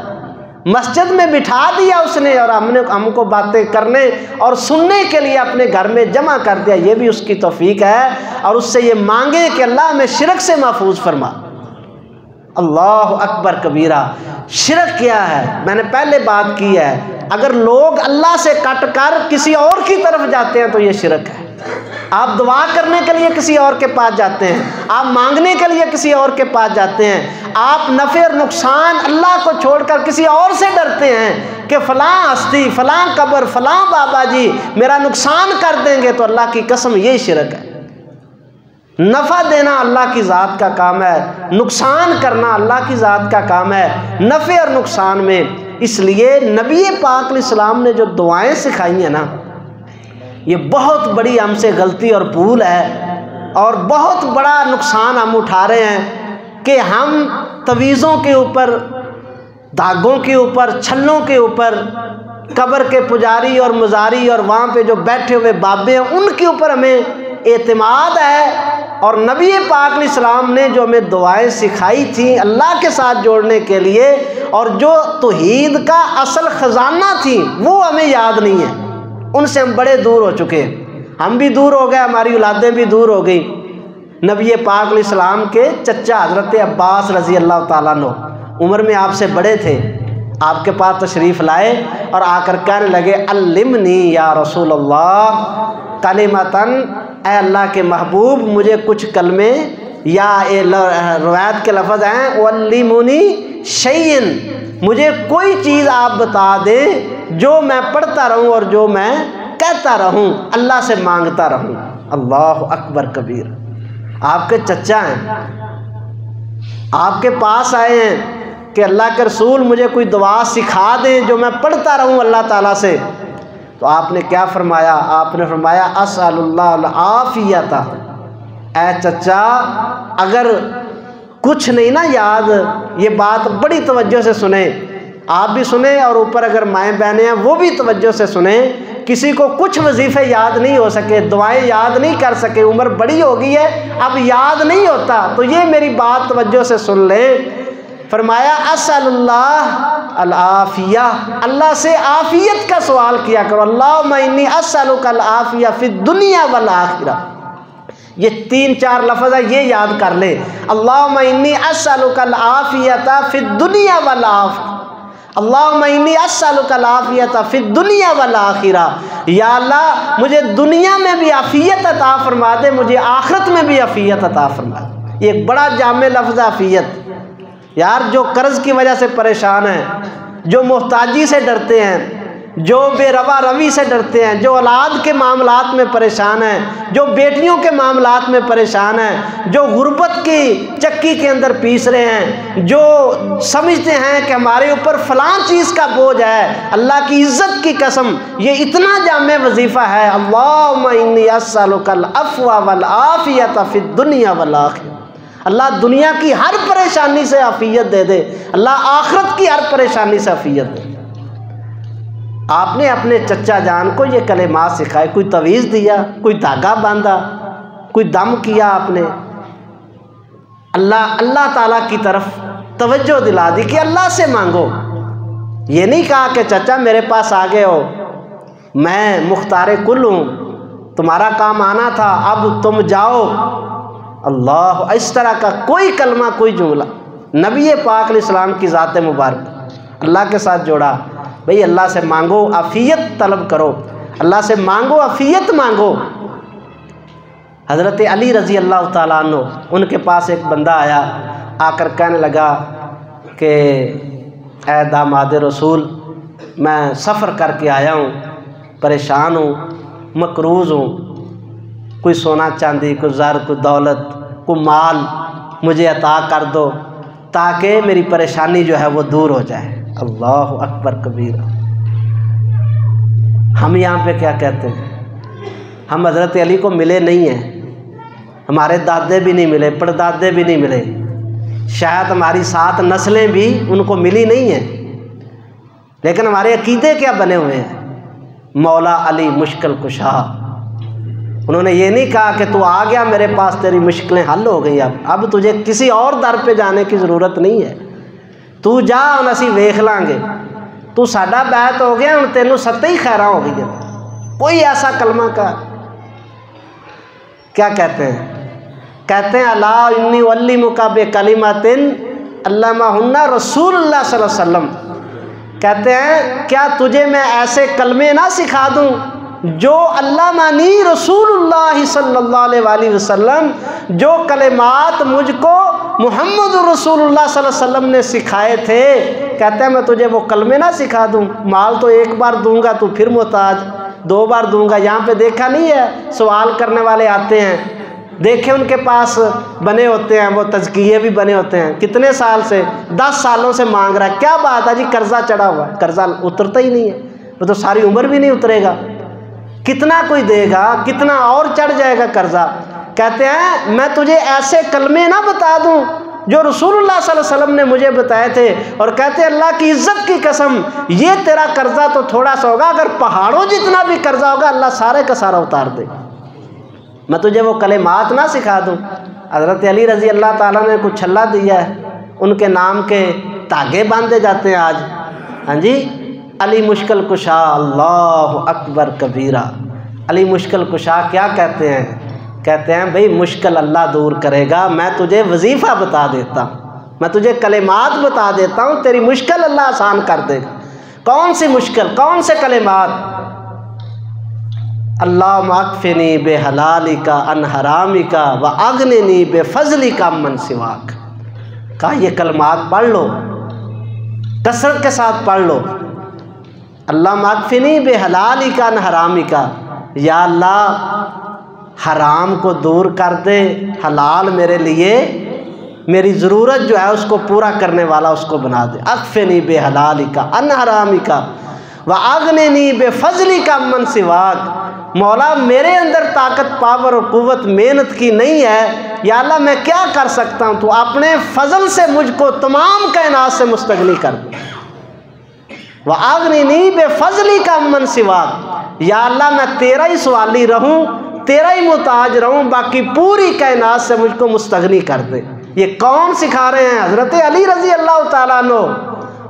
मस्जिद में बिठा दिया उसने और हमको बातें करने और सुनने के लिए अपने घर में जमा कर दिया, ये भी उसकी तौफीक है। और उससे ये मांगे कि अल्लाह हमें शिरक से महफूज फरमा। अल्लाह अकबर कबीरा। शिरक क्या है? मैंने पहले बात की है, अगर लोग अल्लाह से कट कर किसी और की तरफ जाते हैं तो ये शिरक है। आप दुआ करने के लिए किसी और के पास जाते हैं, आप मांगने के लिए किसी और के पास जाते हैं, आप नफ़े और नुकसान अल्लाह को छोड़कर किसी और से डरते हैं कि फ़लाँ हस्ती, फ़लाँ कब्र, फ़लाँ बाबा जी मेरा नुकसान कर देंगे, तो अल्लाह की कसम यही शिरक है। नफ़ा देना अल्लाह की ज़ात का काम है, नुकसान करना अल्लाह की ज़ात का काम है, नफ़े और नुकसान में। इसलिए नबी पाक अलैहिस्सलाम ने जो दुआएं सिखाई हैं ना, ये बहुत बड़ी हमसे गलती और भूल है और बहुत बड़ा नुकसान हम उठा रहे हैं कि हम तवीज़ों के ऊपर, धागों के ऊपर, छल्लों के ऊपर, कब्र के पुजारी और मुजारी और वहाँ पे जो बैठे हुए बाबे हैं उनके ऊपर हमें एतमाद है। और नबी पाक अलैहिस्सलाम ने जो हमें दुआएं सिखाई थी अल्लाह के साथ जोड़ने के लिए और जो तौहीद का असल ख़जाना थी वो हमें याद नहीं है, उनसे हम बड़े दूर हो चुके हैं। हम भी दूर हो गए, हमारी औलादें भी दूर हो गई। नबी पाक अलैहिस्सलाम के चचा हज़रत अब्बास रज़ी अल्लाह ताला अन्हु उम्र में आपसे बड़े थे, आपके पास तशरीफ़ लाए और आकर कहने लगे अल्लिमनी या रसूल अल्लाह कलिमतन, ऐ अल्लाह के महबूब मुझे कुछ कलमे या रवायत के लफ्ज़ हैं वल्लिमुनी शैयन, मुझे कोई चीज़ आप बता दें जो मैं पढ़ता रहूं और जो मैं कहता रहूं, अल्लाह से मांगता रहूं। अल्लाह अकबर कबीर। आपके चचा हैं, आपके पास आए हैं कि अल्लाह के रसूल मुझे कोई दुआ सिखा दें जो मैं पढ़ता रहूं अल्लाह ताला से। तो आपने क्या फरमाया? आपने फरमाया अस्अलुल्लाह आफियता। ऐ चचा अगर कुछ नहीं ना याद, ये बात बड़ी तवज्जो से सुने, आप भी सुने और ऊपर अगर माएँ बहनें हैं वो भी तवज्जो से सुने। किसी को कुछ वजीफ़े याद नहीं हो सके, दुआएं याद नहीं कर सके, उम्र बड़ी हो गई है अब याद नहीं होता, तो ये मेरी बात तवज्जो से सुन लें। फरमाया अस्अलुल्लाह अल आफिया, अल्लाह से आफियत का सवाल किया करो। अल्लाहुम्मा इन्नी अस्अलुका अल आफिया फिद दुनिया वल आखिरा। ये 3-4 लफ्ज़ है, ये याद कर ले। अल्लाहुम्मा इन्नी अस्अलुका अल आफियता फिद दुनिया वल आखिरा। अल्लाहुम्मा इन्नी अस्सअलुकल आफियत फिद दुनिया वल आखिरा, या अल्लाह मुझे दुनिया में भी आफियत अता फरमा दे, मुझे आखिरत में भी आफियत अता फरमा दे। ये एक बड़ा जामे लफ्ज़ आफियत। यार जो कर्ज़ की वजह से परेशान हैं, जो मोहताजी से डरते हैं, जो बेरवा रवी से डरते हैं, जो औलाद के मामलात में परेशान हैं, जो बेटियों के मामलात में परेशान हैं, जो गुर्बत की चक्की के अंदर पीस रहे हैं, जो समझते हैं कि हमारे ऊपर फ़लाँ चीज़ का बोझ है, अल्लाह की इज़्ज़त की कसम ये इतना जामे वजीफ़ा है, अल्लाहुम्मा इन्नी अस्सअलुकल अफ़्वा वल आफ़ियत फ़िद दुनिया वल आखिरा। अल्लाह दुनिया की हर परेशानी से आफ़ियत दे दे, अल्लाह आखिरत की हर परेशानी से आफ़ियत दे। आपने अपने चचा जान को ये कलेमात सिखाए, कोई तवीज़ दिया, कोई धागा बांधा, कोई दम किया आपने। अल्लाह ताला की तरफ तवज्जो दिला दी कि अल्लाह से मांगो। ये नहीं कहा कि चचा मेरे पास आ गए हो, मैं मुख्तारे कुल हूँ, तुम्हारा काम आना था, अब तुम जाओ। अल्लाह, इस तरह का कोई कलमा, कोई जुमला नबी पाक अलैहिस्सलाम की ज़ात मुबारक अल्लाह के साथ जोड़ा। भाई अल्लाह से मांगो, आफियत तलब करो, अल्लाह से मांगो, आफियत मांगो। हज़रत अली रज़ी अल्लाह ताला अन्हु, उनके पास एक बंदा आया, आकर कहने लगा कि ऐ दामाद रसूल, मैं सफ़र करके आया हूँ, परेशान हूँ, मकरूज़ हूँ, कोई सोना चांदी, कोई ज़र, कोई दौलत, कोई माल मुझे अता कर दो ताकि मेरी परेशानी जो है वो दूर हो जाए। अल्लाह अकबर कबीरा। हम यहाँ पे क्या कहते हैं, हम हज़रत अली को मिले नहीं हैं, हमारे दादे भी नहीं मिले, परदादे भी नहीं मिले, शायद हमारी 7 नस्लें भी उनको मिली नहीं हैं, लेकिन हमारे अकीदे क्या बने हुए हैं, मौला अली मुश्किल कुशा। उन्होंने ये नहीं कहा कि तू आ गया मेरे पास, तेरी मुश्किलें हल हो गई, अब तुझे किसी और दर पे जाने की ज़रूरत नहीं है, तू जा हम असी वेख लांगे, तू साडा बैत हो गया, हम तेनों सत्ते ही खैरा हो गई है। कोई ऐसा कलमा का क्या कहते हैं, कहते हैं अला इन्नी उअल्लिमुका बिकलिमातिन अल्लमहुन्ना रसूलुल्लाह सल्लल्लाहु अलैहि वसल्लम। कहते हैं क्या तुझे मैं ऐसे कलमे ना सिखा दूं जो अल्लामानी रसूलुल्लाह सल्लल्लाहु अलैहि वसल्लम, जो कलिमात मुझको मुहम्मद रसूलुल्लाह सल्लल्लाहु अलैहि वसल्लम ने सिखाए थे। कहते हैं मैं तुझे वो कलमे ना सिखा दूं, माल तो एक बार दूंगा तो फिर मोहताज, 2 बार दूंगा। यहाँ पे देखा नहीं है, सवाल करने वाले आते हैं, देखे उनके पास बने होते हैं, वो तज़किये भी बने होते हैं, कितने साल से, 10 सालों से मांग रहा है, क्या बात है जी, कर्जा चढ़ा हुआ, कर्जा उतरता ही नहीं है, वो तो सारी उम्र भी नहीं उतरेगा, कितना कोई देगा, कितना और चढ़ जाएगा कर्जा। कहते हैं मैं तुझे ऐसे कलमे ना बता दूं जो रसूलुल्लाह सल्लल्लाहु अलैहि वसल्लम ने मुझे बताए थे, और कहते हैं अल्लाह की इज्जत की कसम ये तेरा कर्जा तो थोड़ा सा होगा, अगर पहाड़ों जितना भी कर्जा होगा अल्लाह सारे का सारा उतार दे। मैं तुझे वो कलेमात ना सिखा दूं। हज़रत अली रज़ी अल्लाह ताला ने कुछ छल्ला दिया है, उनके नाम के धागे बांधे जाते हैं आज। हाँ जी, अली मुश्किल कुशा, अल्लाह अकबर कबीरा। अली मुश्किल कुशा क्या कहते हैं, कहते हैं भाई मुश्किल अल्लाह दूर करेगा, मैं तुझे वजीफ़ा बता देता हूँ, मैं तुझे कलेमात बता देता हूँ, तेरी मुश्किल अल्लाह आसान कर देगा। कौन सी मुश्किल, कौन से कलेमात, अल्लाह मकफ़िनी बे हलालिका अन हरामिका व अगनिनी बे फजलिका मन सिवाक। कहा ये कलमात पढ़ लो, कसरत के साथ पढ़ लो। अल्लाह मकफ़िनी बे हलालिका अन हरामिका, या अल्लाह हराम को दूर कर दे, हलाल मेरे लिए, मेरी ज़रूरत जो है उसको पूरा करने वाला उसको बना दे। अकफ़िनी बे हलालिका अन हरामिका व अगनिनी बे फजलिका मन सिवाक। मौला मेरे अंदर ताकत, पावर और कुव्वत, मेहनत की नहीं है, या अल्लाह मैं क्या कर सकता हूँ, तो अपने फजल से मुझको तमाम कायनात से मुस्तगनी कर दे। व अगनिनी बे फजलिका मन सिवाक, या अल्लाह मैं तेरा ही सवाली रहूँ, तेरा ही मुताज रहूँ, बाकी पूरी कायनात से मुझको मुस्तगनी कर दे। ये कौन सिखा रहे हैं, हज़रत अली रज़ी अल्लाह ताला अन्हु।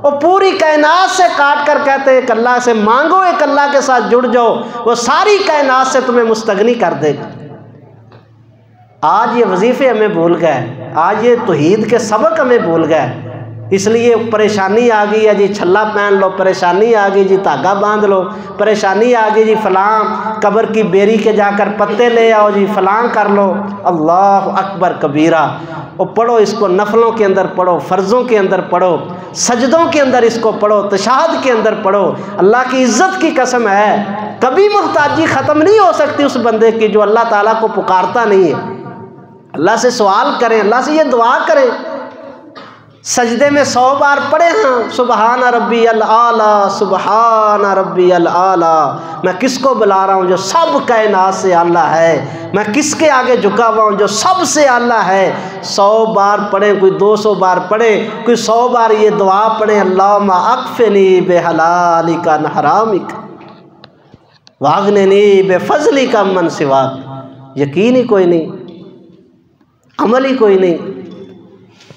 वो पूरी कायनात से काट कर कहते हैं एक अल्लाह से मांगो, एक अल्लाह के साथ जुड़ जाओ, वो सारी कायनात से तुम्हें मुस्तगनी कर देगा। आज ये वजीफ़े हमें भूल गए, आज ये तौहीद के सबक हमें भूल गए, इसलिए परेशानी आ गई है जी, छल्ला पहन लो, परेशानी आ गई जी, धागा बांध लो, परेशानी आ गई जी, फलां कब्र की बेरी के जाकर पत्ते ले आओ जी, फलां कर लो। अल्लाह अकबर कबीरा। और पढ़ो इसको, नफलों के अंदर पढ़ो, फ़र्ज़ों के अंदर पढ़ो, सजदों के अंदर इसको पढ़ो, तशहाद के अंदर पढ़ो। अल्लाह की इज़्ज़त की कसम है, कभी मुहताजी ख़त्म नहीं हो सकती उस बंदे की जो अल्लाह ताला को पुकारता नहीं है। अल्लाह से सवाल करें, अल्लाह से ये दुआ करें, सजदे में 100 बार पढ़े हैं सुबहान रब्बी अल आला, सुबहान रब्बी अल आला। मैं किसको बुला रहा हूँ जो सब कायनात से आला है, मैं किसके आगे झुका हुआ हूँ जो सबसे आला है। 100 बार पढ़े, कोई 200 बार पढ़े, कोई 100 बार ये दुआ पढ़े, अल्लाहुम्मा अक्फिनी बेहलालिका न हरामिका वागनिनी बेफज़लिका मन सिवाक। यकीन ही कोई नहीं, अमल ही कोई नहीं,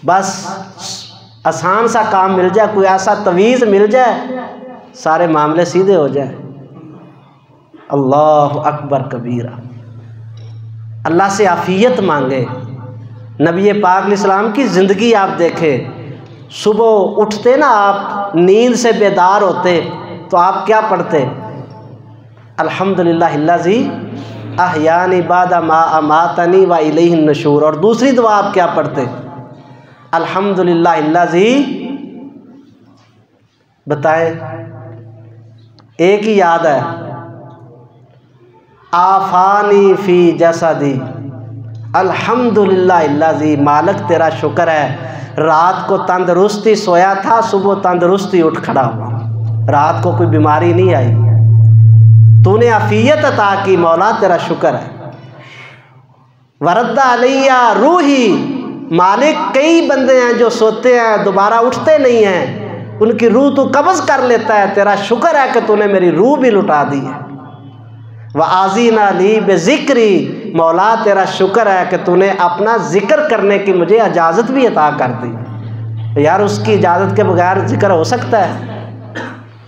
बस आसान सा काम मिल जाए, कोई ऐसा तवीज़ मिल जाए, सारे मामले सीधे हो जाए। अल्लाह अकबर कबीरा। अल्लाह से आफ़ियत मांगे। नबी पाक अलैहिस्सलाम की ज़िंदगी आप देखें, सुबह उठते ना आप, नींद से बेदार होते तो आप क्या पढ़ते? अल्हम्दुलिल्लाहिल्लज़ी अहयानी बादा मा अमातनी व इलैहिन नशूर। और दूसरी दुआ आप क्या पढ़ते? अल्हम्दुलिल्लाहिल्लज़ी, बताएं, एक ही याद है, आफ़ानी फ़ी जसदी। अल्हम्दुलिल्लाहिल्लज़ी, मालिक तेरा शुक्र है, रात को तंदुरुस्ती सोया था, सुबह तंदुरुस्ती उठ खड़ा हुआ, रात को कोई बीमारी नहीं आई, तूने आफ़ियत अता की, मौला तेरा शुक्र है। वरद्दा अलैया रूही, मालिक कई बंदे हैं जो सोते हैं दोबारा उठते नहीं हैं, उनकी रूह तू कब्ज़ कर लेता है, तेरा शुक्र है कि तूने मेरी रूह भी लुटा दी है। व आज़ीना ली बेज़िक्री, मौला तेरा शुक्र है कि तूने अपना ज़िक्र करने की मुझे इजाज़त भी अता कर दी। यार उसकी इजाज़त के बगैर ज़िक्र हो सकता है?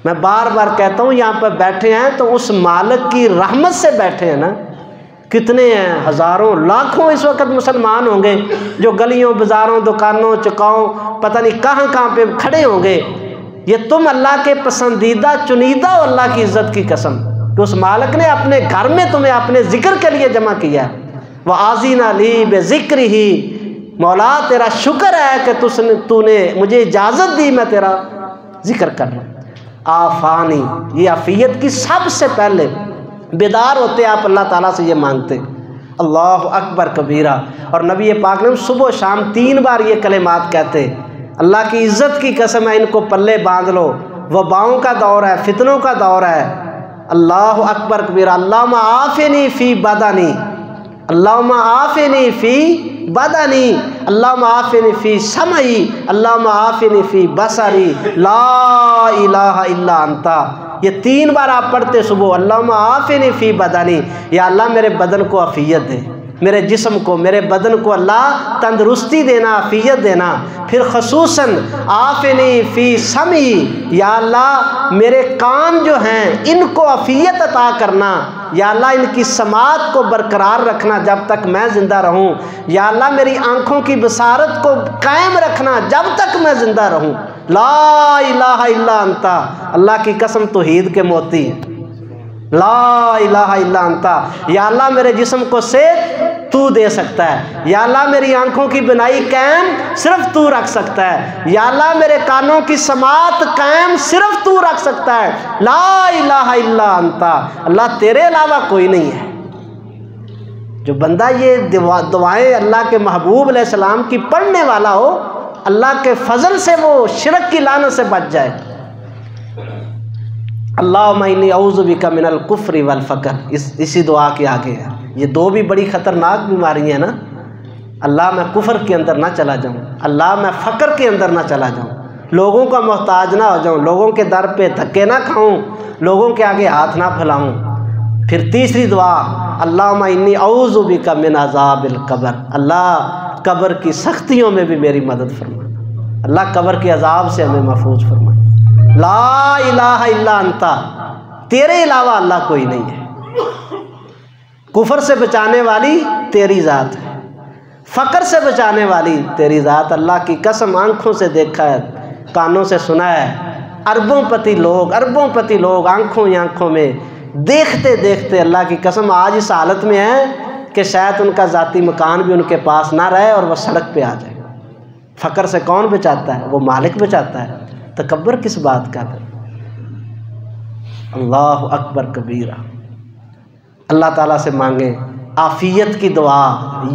मैं बार बार कहता हूँ, यहाँ पर बैठे हैं तो उस मालिक की रहमत से बैठे हैं ना। कितने हैं, हज़ारों लाखों इस वक्त मुसलमान होंगे जो गलियों बाज़ारों दुकानों चौकों पता नहीं कहाँ कहाँ पे खड़े होंगे। ये तुम अल्लाह के पसंदीदा चुनीदा हो, अल्लाह की इज़्ज़त की कसम, कि उस मालिक ने अपने घर में तुम्हें अपने ज़िक्र के लिए जमा किया। वह आज़ीना ली बेज़िक्री ही, मौला तेरा शुक्र है कि तूने मुझे इजाज़त दी, मैं तेरा ज़िक्र कर रहा हूँ। आफ़ानी, ये आफ़ियत की सबसे पहले बेदार होते आप अल्लाह ताला से ये मांगते। अल्लाह अकबर कबीरा। और नबी पाक ने सुबह शाम 3 बार ये कलेमात कहते, अल्लाह की इज़्ज़त की कसम है, इनको पल्ले बांध लो, वबाओं का दौर है, फितनों का दौर है। अल्लाह अकबर कबीरा। अल्लाहुम्मा आफ़िनी फ़ी बदनी, अल्लाहुम्मा आफ़िनी फ़ी बदनी, अल्लाहुम्मा आफ़िनी फ़ी समई, अल्लाहुम्मा आफ़िनी फ़ी बसरी, ला इलाहा इल्ला अंता। ये 3 बार आप पढ़ते सुबह, अल्लाहुम्मा आफ़िनी फ़ी बदनी, या अल्लाह मेरे बदन को आफ़ियत दे, मेरे जिस्म को, मेरे बदन को अल्लाह तंदुरुस्ती देना, आफ़ियत देना। फिर ख़ुसूसन आफ़िनी फ़ी समी, या अल्लाह मेरे कान जो हैं इनको आफ़ियत अता करना, या अल्लाह इनकी समात को बरकरार रखना जब तक मैं ज़िंदा रहूँ, या अल्लाह मेरी आँखों की बसारत को कायम रखना जब तक मैं ज़िंदा रहूँ। ला इलाहा इल्ला अंता, अल्लाह की कसम तौहीद के मोती, ला इलाहा इल्ला अंता। या अल्लाह मेरे जिस्म को सेहत तू दे सकता है, या अल्लाह मेरी आंखों की बिनाई कायम सिर्फ तू रख सकता है, या अल्लाह मेरे कानों की समात कायम सिर्फ तू रख सकता है। ला इलाहा इल्ला अंता, अल्लाह तेरे अलावा कोई नहीं है। जो बंदा ये दुआएं अल्लाह के महबूब अलैहिस्सलाम की पढ़ने वाला हो, अल्लाह के फजल से वो शिरक की लानत से बच जाए। अल्लाहुम्मा इन्नी औज़ु बिका मिनल कुफ्रि वल फ़क्र, इसी दुआ के आगे है। ये 2 भी बड़ी ख़तरनाक बीमारी है ना। अल्लाह मैं कुफ्र के अंदर ना चला जाऊँ, अल्लाह मैं फ़क्र के अंदर ना चला जाऊँ, लोगों का मोहताज ना हो जाऊँ, लोगों के दर पे धक्के ना खाऊँ, लोगों के आगे हाथ ना फैलाऊँ। फिर तीसरी दुआ, अल्लाहुम्मा इन्नी औज़ु बिका मिन अज़ाबिल क़ब्र, अल्लाह कब्र की सख्तियों में भी मेरी मदद फरमा, अल्लाह कब्र के अजाब से हमें महफूज फरमा। ला इलाहा इल्ला अंता, तेरे अलावा अल्लाह कोई नहीं है। कुफर से बचाने वाली तेरी ज़ात है, फ़क्र से बचाने वाली तेरी ज़ात। अल्लाह की कसम आँखों से देखा है, कानों से सुना है, अरबों पति लोग आंखों ही आंखों में देखते देखते अल्लाह की कसम आज इस हालत में है कि शायद उनका ज़ाती मकान भी उनके पास ना रहे और वह सड़क पे आ जाए। फ़क्र से कौन बचाता है? वो मालिक बचाता है। तकब्बर किस बात का है? अल्लाह अकबर कबीरा। अल्लाह ताला से मांगे आफ़ियत की दुआ।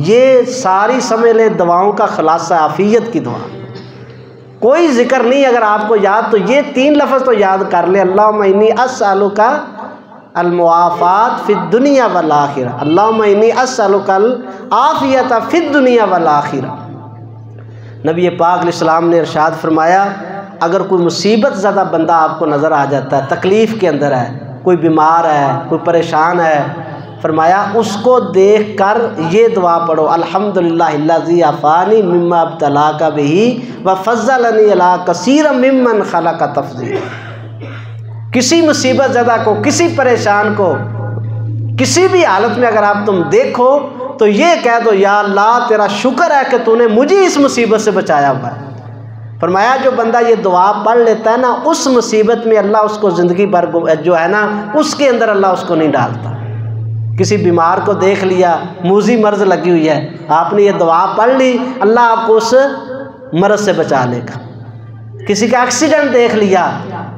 ये सारी समझ लें दुआओं का खुलासा आफ़ियत की दुआ। कोई जिक्र नहीं अगर आपको याद तो ये 3 लफ्ज़ तो याद कर ले, अल्लाहुम्मा इन्नी अस्अलुका अल-मुआफ़ात फ़िद दुनिया वल आखिरा, अल्लाहुम्मा इन्नी अस्अलुका अल-आफ़ियत फ़िद दुनिया वल आखिरा। नबी पाक अलैहिस्सलाम ने इरशाद फरमाया, अगर कोई मुसीबत ज़्यादा बंदा आपको नज़र आ जाता है, तकलीफ़ के अंदर है, कोई बीमार है, कोई परेशान है, फरमाया उसको देख कर ये दुआ पढ़ो, अल्हम्दुलिल्लाहिल्लज़ी आफ़ानी मिम्मा अब्तलाका बिही व फ़ज़्ज़लनी अला कसीरम मिम्मन ख़लक़ तफ़ज़ीला। किसी मुसीबत ज़दा को, किसी परेशान को, किसी भी हालत में अगर आप तुम देखो तो ये कह दो, या अल्लाह तेरा शुक्र है कि तूने मुझे इस मुसीबत से बचाया हुआ है। फरमाया जो बंदा ये दुआ पढ़ लेता है ना, उस मुसीबत में अल्लाह उसको ज़िंदगी भर जो है ना उसके अंदर अल्लाह उसको नहीं डालता। किसी बीमार को देख लिया, मूजी मर्ज लगी हुई है, आपने ये दुआ पढ़ ली, अल्लाह आपको उस मर्ज से बचा लेगा। किसी का एक्सीडेंट देख लिया,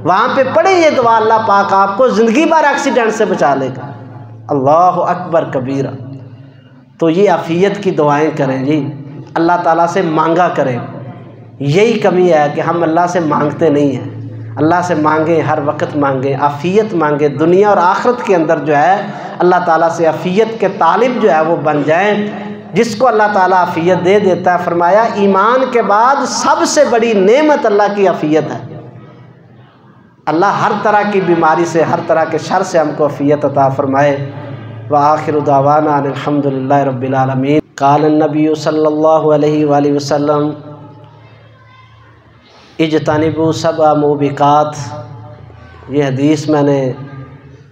वहाँ पे पढ़े ये दुआ, अल्लाह पाक आपको ज़िंदगी भर एक्सीडेंट से बचा लेगा। अल्लाह अकबर कबीरा। तो ये आफ़ियत की दुआएं करें जी, अल्लाह ताला से मांगा करें। यही कमी है कि हम अल्लाह से मांगते नहीं हैं। अल्लाह से मांगें, हर वक्त मांगें, आफ़ियत मांगें। दुनिया और आखिरत के अंदर जो है अल्लाह ताला से आफ़ियत के तालिब जो है वो बन जाएं। जिसको अल्लाह ताला आफ़ियत दे देता है, फरमाया ईमान के बाद सबसे बड़ी नेमत अल्लाह की आफ़ियत है। अल्लाह हर तरह की बीमारी से, हर तरह के शर से हमको आफ़ियत अता फरमाए। व आखिरु दावाना अल्हम्दुलिल्लाहि रब्बिल आलमीन। क़ाल नबी सल्लल्लाहु अलैहि वसल्लम इज्तनिबू सबअ मुबिकात। ये हदीस मैंने,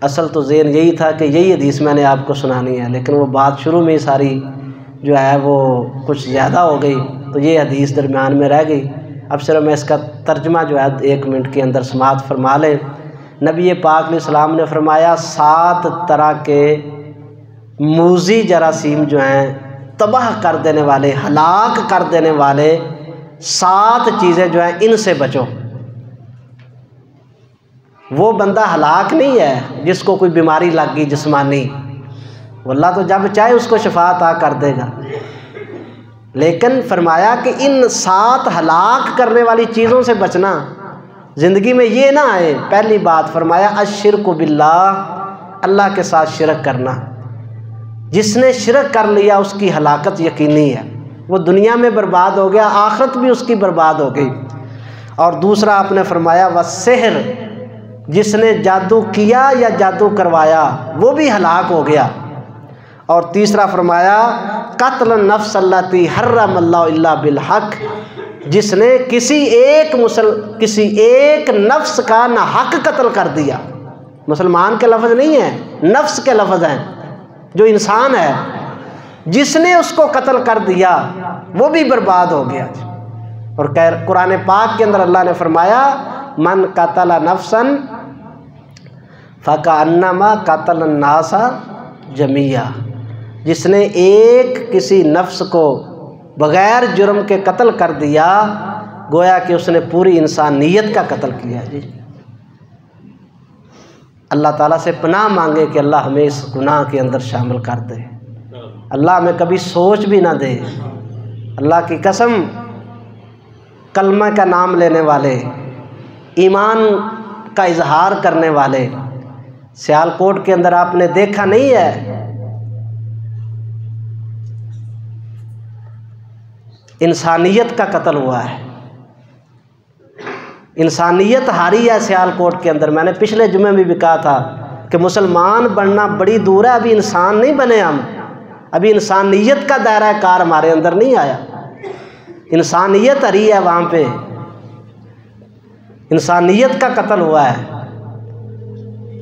असल तो ज़ेन यही था कि यही हदीस मैंने आपको सुनानी है, लेकिन वो बात शुरू में ही सारी जो है वो कुछ ज़्यादा हो गई, तो ये हदीस दरमियान में रह गई। अब सिर्फ मैं इसका तर्जमा जो है 1 मिनट के अंदर समाअत फरमा लें। नबी पाक अलैहिस्सलाम ने फरमाया 7 तरह के मूज़ी जरासीम जो हैं, तबाह कर देने वाले, हलाक कर देने वाले 7 चीज़ें जो हैं, इनसे बचो। वो बंदा हलाक नहीं है जिसको कोई बीमारी लग गई जिस्मानी, अल्लाह तो जब चाहे उसको शफा अता कर देगा, लेकिन फरमाया कि इन 7 हलाक करने वाली चीज़ों से बचना, ज़िंदगी में ये ना आए। पहली बात फरमाया अश्शिरकु बिल्लाह, अल्लाह के साथ शिरक करना। जिसने शिरक कर लिया उसकी हलाकत यकीनी है, वो दुनिया में बर्बाद हो गया, आखिरत भी उसकी बर्बाद हो गई। और दूसरा आपने फरमाया वस्सिहर, जिसने जादू किया या जादू करवाया वो भी हलाक हो गया। और तीसरा फरमाया कत्ल नफ्स अल्लती हर्रमल्लाहु इल्ला बिल हक, जिसने किसी एक नफ्स का ना हक कत्ल कर दिया। मुसलमान के लफ्ज़ नहीं है, नफ्स के लफ्ज़ हैं, जो इंसान है जिसने उसको कत्ल कर दिया वो भी बर्बाद हो गया। और कुरान पाक के अंदर अल्लाह ने फरमाया मन कतला नफ्सन फ़कअन्नमा कतल नासा जमिया, जिसने किसी नफ्स को बग़ैर जुर्म के कत्ल कर दिया, गोया कि उसने पूरी इंसानियत का कत्ल किया। जी अल्लाह ताला से पनाह मांगे कि अल्लाह हमें इस गुनाह के अंदर शामिल कर दे, अल्लाह हमें कभी सोच भी ना दे। अल्लाह की कसम, कलमा का नाम लेने वाले, ईमान का इजहार करने वाले, सियालकोट के अंदर आपने देखा नहीं है इंसानियत का कत्ल हुआ है, इंसानियत हारी है सियालकोट के अंदर। मैंने पिछले जुमे में भी कहा था कि मुसलमान बनना बड़ी दूर है, अभी इंसान नहीं बने हम, अभी इंसानियत का दायरा कार हमारे अंदर नहीं आया। इंसानियत हरी है, वहाँ पे इंसानियत का कत्ल हुआ है।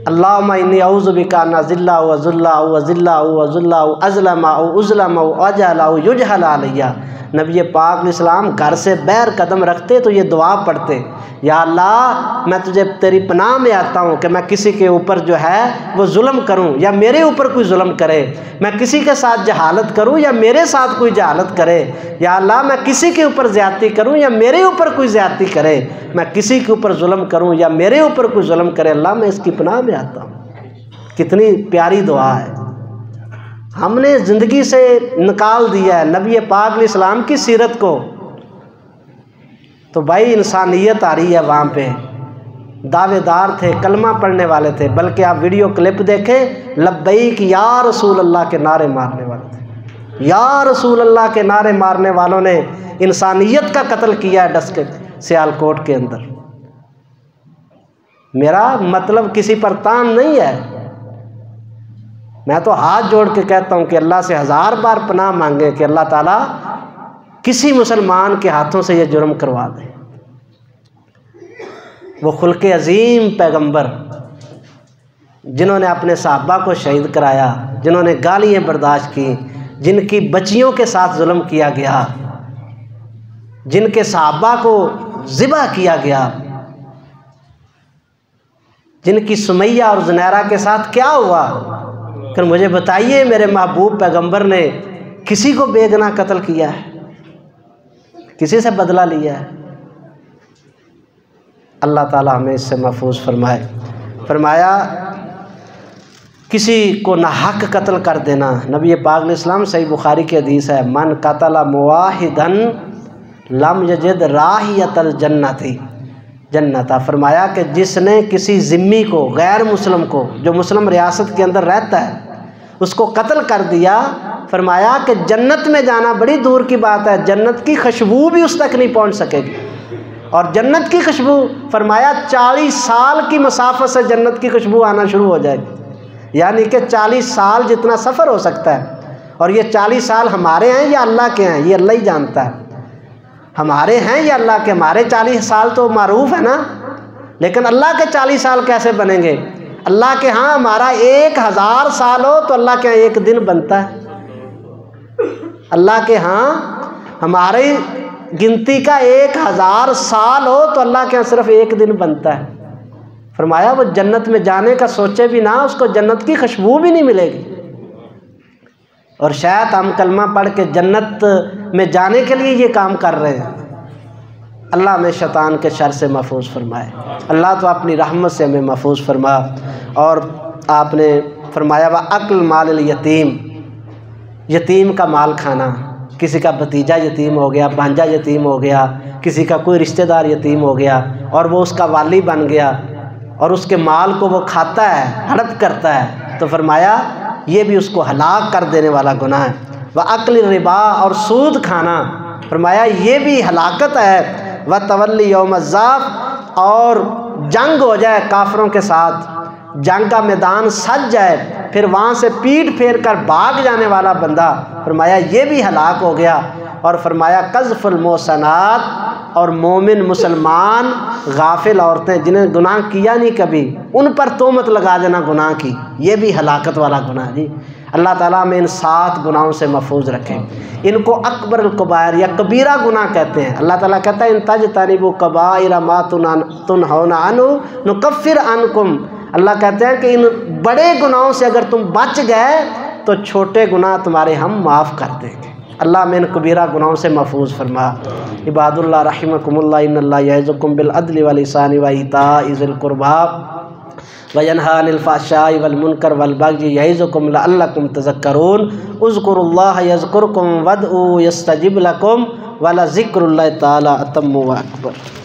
अल्लाहुम्मा इन्नी औज़ु बिका अन अज़िल्ला व अज़ुल्ला व अज़िल्ला व अज़ुल्ला व अज़लमा व उज़लमा व अजहला व युजहला अलैया। नबी पाक इस्लाम घर से बैर कदम रखते तो ये दुआ पढ़ते, या अल्लाह मैं तुझे तेरी पनाह में आता हूँ कि मैं किसी के ऊपर जो है वो जुल्म करूँ या मेरे ऊपर कोई जुल्म करे, मैं किसी के साथ जहालत करूँ या मेरे साथ कोई जहालत करे, या अल्लाह मैं किसी के ऊपर ज़्यादती करूँ या मेरे ऊपर कोई ज़्यादती करे, मैं किसी के ऊपर जुल्म करूँ या मेरे ऊपर कोई जुल्म करे, अल्लाह मैं इसकी पनाह में आता हूँ। कितनी प्यारी दुआ है, हमने ज़िंदगी से निकाल दिया है नबी पाक इस्लाम की सीरत को। तो भाई इंसानियत आ रही है, वहाँ पे दावेदार थे, कलमा पढ़ने वाले थे, बल्कि आप वीडियो क्लिप देखें, लब्बैक या रसूल अल्लाह के नारे मारने वाले थे। या रसूल अल्लाह के नारे मारने वालों ने इंसानियत का कत्ल किया है डस के सियालकोट के अंदर। मेरा मतलब किसी पर तान नहीं है, मैं तो हाथ जोड़ के कहता हूँ कि अल्लाह से 1000 बार पनाह मांगे कि अल्लाह ताला किसी मुसलमान के हाथों से ये जुर्म करवा दे। वो खुल्के अजीम पैगंबर जिन्होंने अपने सहाबा को शहीद कराया, जिन्होंने गालियाँ बर्दाश्त की, जिनकी बच्चियों के साथ जुल्म किया गया, जिनके सहाबा को ज़िबा किया गया, जिनकी सुमैया और ज़ुनैरा के साथ क्या हुआ, फिर मुझे बताइए मेरे महबूब पैगंबर ने किसी को बेगुनाह कत्ल किया है, किसी से बदला लिया है? अल्लाह ताला हमें इससे महफूज फरमाए। फरमाया किसी को नाहक कत्ल कर देना, नबी पाक इस्लाम सही बुखारी की हदीस है, मन कतला मुवाहिदन लम यजिद राहियतल जन्नती जन्नता। फरमाया कि जिसने किसी ज़िम्मी को, गैर मुस्लिम को, जो मुस्लिम रियासत के अंदर रहता है, उसको कत्ल कर दिया, फरमाया कि जन्नत में जाना बड़ी दूर की बात है, जन्नत की खुशबू भी उस तक नहीं पहुंच सकेगी। और जन्नत की खुशबू फरमाया 40 साल की मसाफत से जन्नत की खुशबू आना शुरू हो जाएगी, यानी कि 40 साल जितना सफ़र हो सकता है। और ये 40 साल हमारे हैं या अल्लाह के हैं, ये अल्लाह ही जानता है। हमारे हैं या अल्लाह के? हमारे 40 साल तो मारूफ है ना, लेकिन अल्लाह के 40 साल कैसे बनेंगे? अल्लाह के यहाँ हमारा 1000 साल हो तो अल्लाह के यहाँ एक दिन बनता है। अल्लाह के यहाँ हमारी गिनती का 1000 साल हो तो अल्लाह के यहाँ सिर्फ एक दिन बनता है। फरमाया वो जन्नत में जाने का सोचे भी ना, उसको जन्नत की खुशबू भी नहीं मिलेगी। और शायद हम कलमा पढ़ के जन्नत में जाने के लिए ये काम कर रहे हैं। अल्लाह हमें शैतान के शर से महफूज फरमाए। अल्लाह तो अपनी रहमत से हमें महफूज फरमा। और आपने फरमाया व अक्ल माल यतीम, यतीम का माल खाना, किसी का भतीजा यतीम हो गया, भांजा यतीम हो गया, किसी का कोई रिश्तेदार यतीम हो गया और वो उसका वाली बन गया और उसके माल को वो खाता है, हड़प करता है, तो फरमाया ये भी उसको हलाक कर देने वाला गुनाह है। व अक्ल रिबा, और सूद खाना, फरमाया ये भी हलाकत है। व तवल्ली यौम ज़ाफ़, और जंग हो जाए काफिरों के साथ, जंग का मैदान सज जाए, फिर वहाँ से पीठ फेर कर भाग जाने वाला बंदा, फरमाया ये भी हलाक हो गया। और फरमाया कज़्फ़ुल मोहसनात, और मोमिन मुसलमान गाफिल औरतें जिन्हें गुनाह किया नहीं कभी, उन पर तोहमत लगा देना गुनाह की, ये भी हलाकत वाला गुनाह जी। अल्लाह ताला हमें इन 7 गुनाहों से महफूज रखें। इनको अकबर कबायर या कबीरा गुनाह कहते हैं। अल्लाह ताला कहता है इन तजतनिबू कबाइरा मा तुनहौना अन्हु नुकफ्फिर अन्कुम। अल्लाह कहते हैं कि इन बड़े गुनाहों से अगर तुम बच गए तो छोटे गुनाह तुम्हारे हम माफ़ कर देंगे। अल्लाह में इन कबीरा गुनाहों से महफूज फरमा। इबादुल्लाह रहिमकुमुल्लाह इन्नल्लाह यअज़ुकुम बिल अदलि वल इहसानि व इताइ ज़िल कुर्बा व यनहा अनिल फ़हशाइ वल मुनकर वल बग़य यइज़ुकुम लअल्लकुम तज़क्करून। उज़्कुरुल्लाह यज़्कुरकुम वदऊ यस्तजिब लकुम व लज़िक्रुल्लाहि तआला अतम्मु व अकबर।